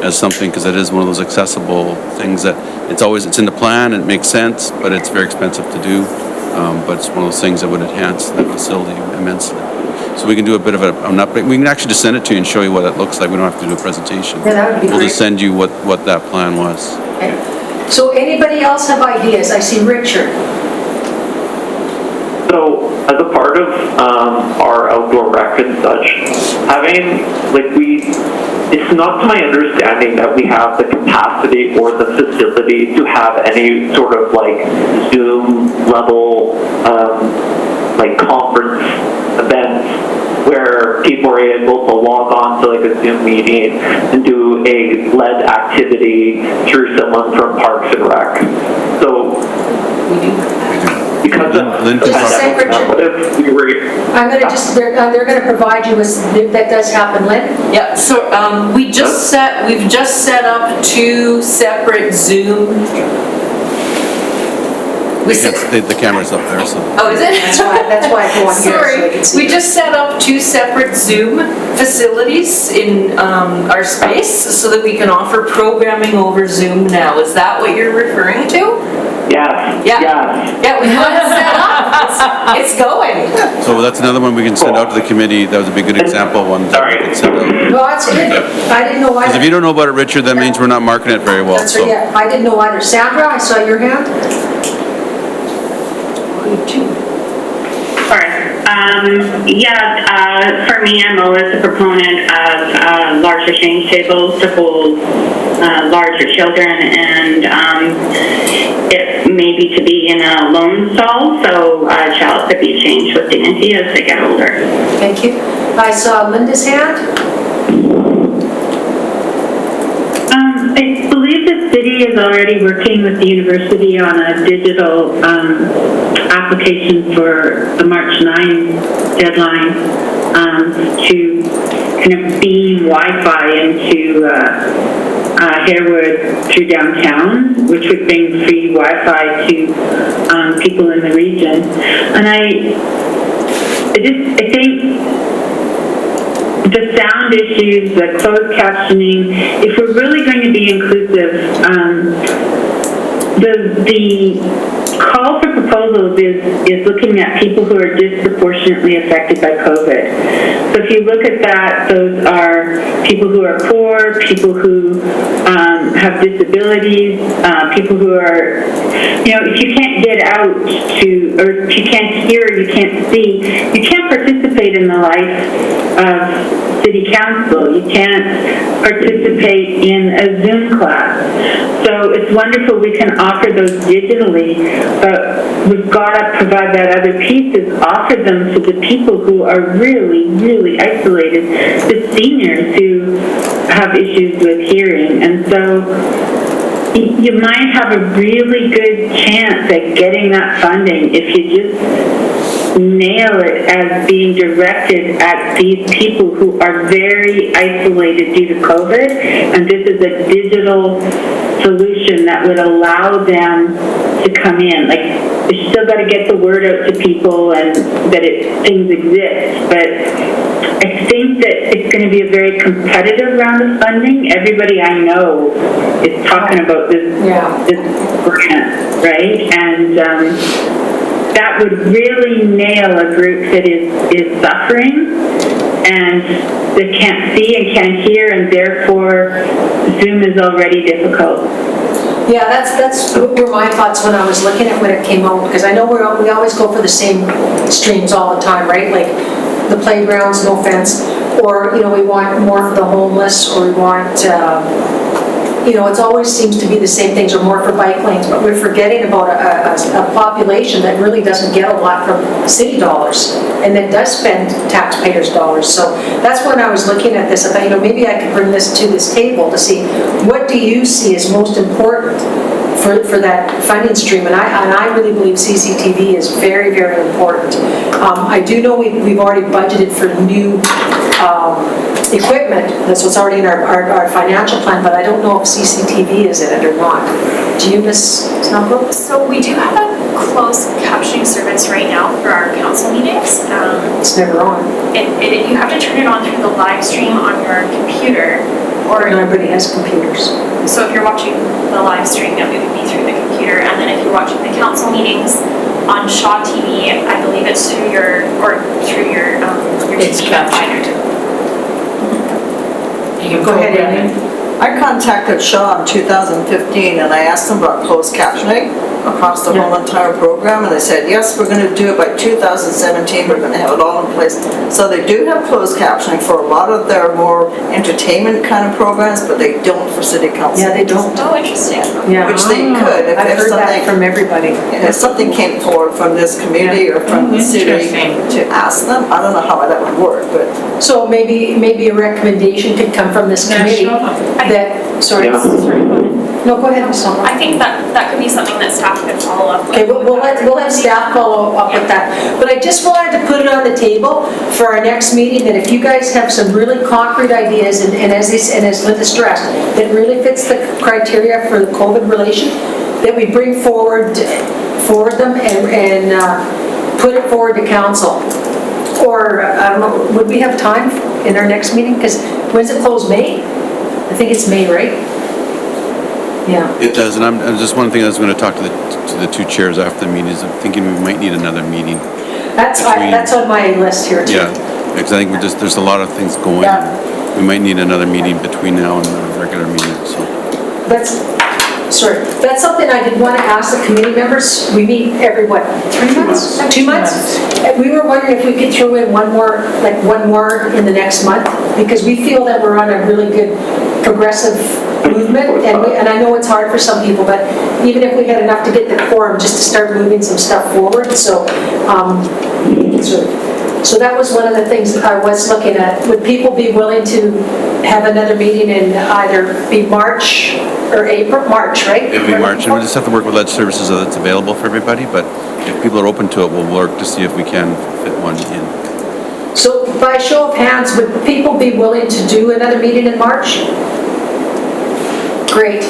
as something, because it is one of those accessible things that it's in the plan, it makes sense, but it's very expensive to do. But it's one of those things that would enhance the facility immensely. So we can do a bit of an update. We can actually just send it to you and show you what it looks like. We don't have to do a presentation. Yeah, that would be We'll great. just send you what that plan was. Okay. So anybody else have ideas? I see Richard. So, as a part of our outdoor rec and such, it's not to my understanding that we have the capacity or the facility to have any sort of Zoom level conference events where people are able to log on to a Zoom meeting and do a led activity through someone from Parks and Rec. So We do. because Lynn can talk Separate- about that. if we were, I'm gonna just, they're gonna provide you with, that does happen, Lynn? Yeah, so we've just set up 2 separate Zoom. The camera's up there, so. Oh, is it? That's why I go on here, so they can see. Sorry, we just set up 2 separate Zoom facilities in our space so that we can offer programming over Zoom now. Is that what you're referring to? yes, Yeah. yes. Yeah, we have it set up. It's going. So that's another one we can send out to the committee. That would be a good example of one that we could send out. No, that's good. I didn't know Because if either. you don't know about it, Richard, that means we're not marketing it very well, That's so. right, yeah, I didn't know either. Sandra, I saw your hand. Sorry. For me, I'm always a proponent of larger change tables to hold larger children, and it maybe to be in a lone stall, so a child could be changed with dignity as they get older. Thank you. I saw Linda's hand. I believe the city is already working with the university on a digital application for the March 9 deadline to kind of beam Wi-Fi into Harewood through downtown, which would bring free Wi-Fi to people in the region. And I think the sound issues, the closed captioning, if we're really going to be inclusive, the call for proposals is looking at people who are disproportionately affected by COVID. So if you look at that, those are people who are poor, people who have disabilities, people who are, if you can't get out to, or if you can't hear, you can't see, you can't participate in the life of city council. You can't participate in a Zoom class. So it's wonderful we can offer those digitally, but we've got to provide that other piece is offer them to the people who are really, really isolated, the seniors who have issues with hearing. And so you might have a really good chance at getting that funding if you just nail it as being directed at these people who are very isolated due to COVID, and this is a digital solution that would allow them to come in. Like, you still got to get the word out to people and that things exist, but I think that it's going to be a very competitive round of funding. Everybody I know is talking about this grant, right? And that would really nail a group that is suffering and that can't see and can't hear, and therefore Zoom is already difficult. Yeah, that's were my thoughts when I was looking at when it came out, because I know we always go for the same streams all the time, right? Like the playgrounds, no fence, or we want more for the homeless, or we want it always seems to be the same things, or more for bike lanes, but we're forgetting about a population that really doesn't get a lot from city dollars and that does spend taxpayers' dollars. So that's when I was looking at this, I thought, maybe I could bring this to this table to see what do you see as most important for that funding stream, and I really believe CCTV is very, very important. I do know we've already budgeted for new equipment. That's what's already in our financial plan, but I don't know if CCTV is in it or not. Do you, Ms. Snellgrove? So we do have a closed captioning service right now for our council meetings. It's never on. You have to turn it on through the live stream on your computer. Or everybody has computers. So if you're watching the live stream, it would be through the computer, and then if you're watching the council meetings on Shaw TV, I believe it's through your TV provider. You can Go ahead, program Amy. it. I contacted Shaw in 2015 and I asked them about closed captioning across the whole entire program, and they said, yes, we're going to do it by 2017, we're going to have it all in place. So they do have closed captioning for a lot of their more entertainment kind of programs, but they don't for city council. Yeah, they don't. Oh, interesting. Yeah. Which they could if I've heard that something from everybody. If something came forward from this community or from the city to ask them. I don't know how that would work, but. So maybe a recommendation could come from this committee that, sorry. No, go ahead, Ms. Sommer. I think that could be something that staff could follow follow up. Okay, we'll have staff follow up with that. But I just wanted to put it on the table for our next meeting, that if you guys have some really concrete ideas, and as Linda stressed, that really fits the criteria for the COVID relation, that we bring forward them and put it forward to council. Or, I don't know, would we have time in our next meeting? Because when's it close, May? I think it's May, right? Yeah. It does, and I'm just one thing I was going to talk to the two chairs after the meeting is I'm thinking we might need another meeting. That's on my list here too. Yeah, because I think there's a lot of things going. Yeah. We might need another meeting between now and the regular meeting, so. That's something I did want to ask the committee members. We meet every, 3 months? 2 months? We were wondering if we could throw in one more in the next month, because we feel that we're on a really good progressive movement, and I know it's hard for some people, but even if we had enough to get the quorum just to start moving some stuff forward, so that was one of the things that I was looking at. Would people be willing to have another meeting in either be March or April? March, right? It'll be March, and we'll just have to work with Ledge Services so that's available for everybody, but if people are open to it, we'll work to see if we can fit one in. So by show of hands, would people be willing to do another meeting in March? Great,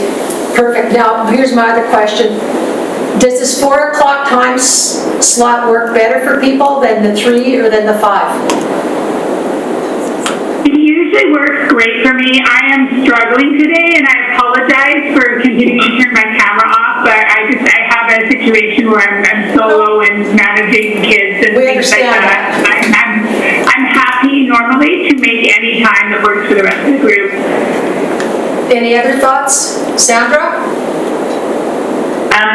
perfect. Now, here's my other question. Does this 4 o'clock time slot work better for people than the 3 or than the 5? It usually works great for me. I am struggling today, and I apologize for continuing to turn my camera off, but I have a situation where I'm solo and managing kids and things like that. I'm happy normally to make any time that works for the rest of the group. Any other thoughts? Sandra?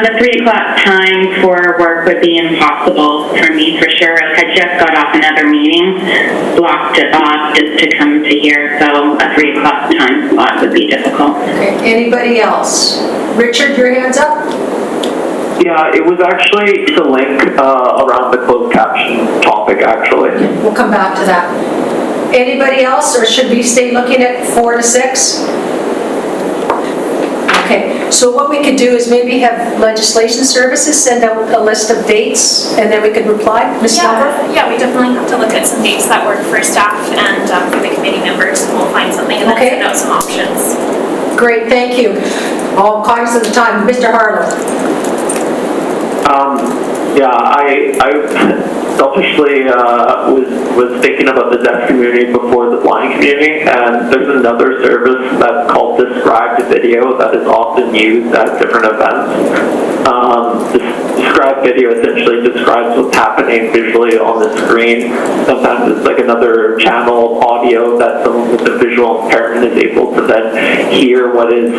The 3 o'clock time for work would be impossible for me, for sure. I just got off another meeting, blocked it off just to come to here, so a 3 o'clock time slot would be difficult. Okay, anybody else? Richard, your hand's up? Yeah, it was actually to link around the closed caption topic, actually. We'll come back to that. Anybody else, or should we stay looking at 4 to 6? Okay, so what we could do is maybe have legislation services send out a list of dates, and then we could reply. Ms. Silver? Yeah, we definitely have to look at some dates that work for staff and for the committee members, and we'll find something and then send out some options. Great, thank you. All cognizant of the time. Mr. Harlow. Yeah, I selfishly was thinking about the deaf community before the blind community, and there's another service that's called Described Video that is often used at different events. Described Video essentially describes what's happening visually on the screen. Sometimes it's like another channel of audio that someone with a visual impairment is able to then hear what is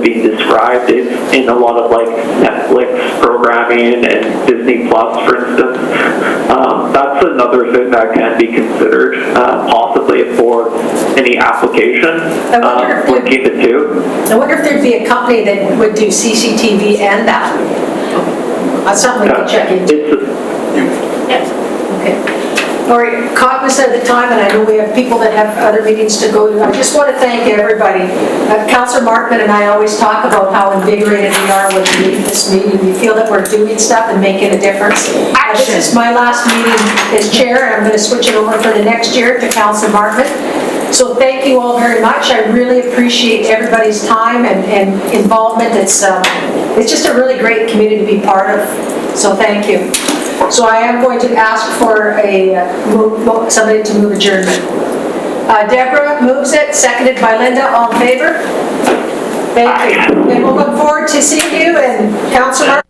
being described. It's in a lot of like Netflix programming and Disney Plus, for instance. That's another thing that can be considered possibly for any application. Linking the two. I wonder if there'd be a company that would do CCTV and that. That's something we could check into. Yes. Okay. All right, cognizant of the time, and I know we have people that have other meetings to go to. I just want to thank everybody. Councillor Markman and I always talk about how invigorated we are with this meeting. We feel that we're doing stuff and making a difference. This is my last meeting as chair, and I'm going to switch it over for the next year to Councillor Markman. So thank you all very much. I really appreciate everybody's time and involvement. It's just a really great community to be part of. So thank you. So I am going to ask for somebody to move adjournment. Deborah moves it, seconded by Linda. All in favor? Thank you. And we'll look forward to seeing you and Councillor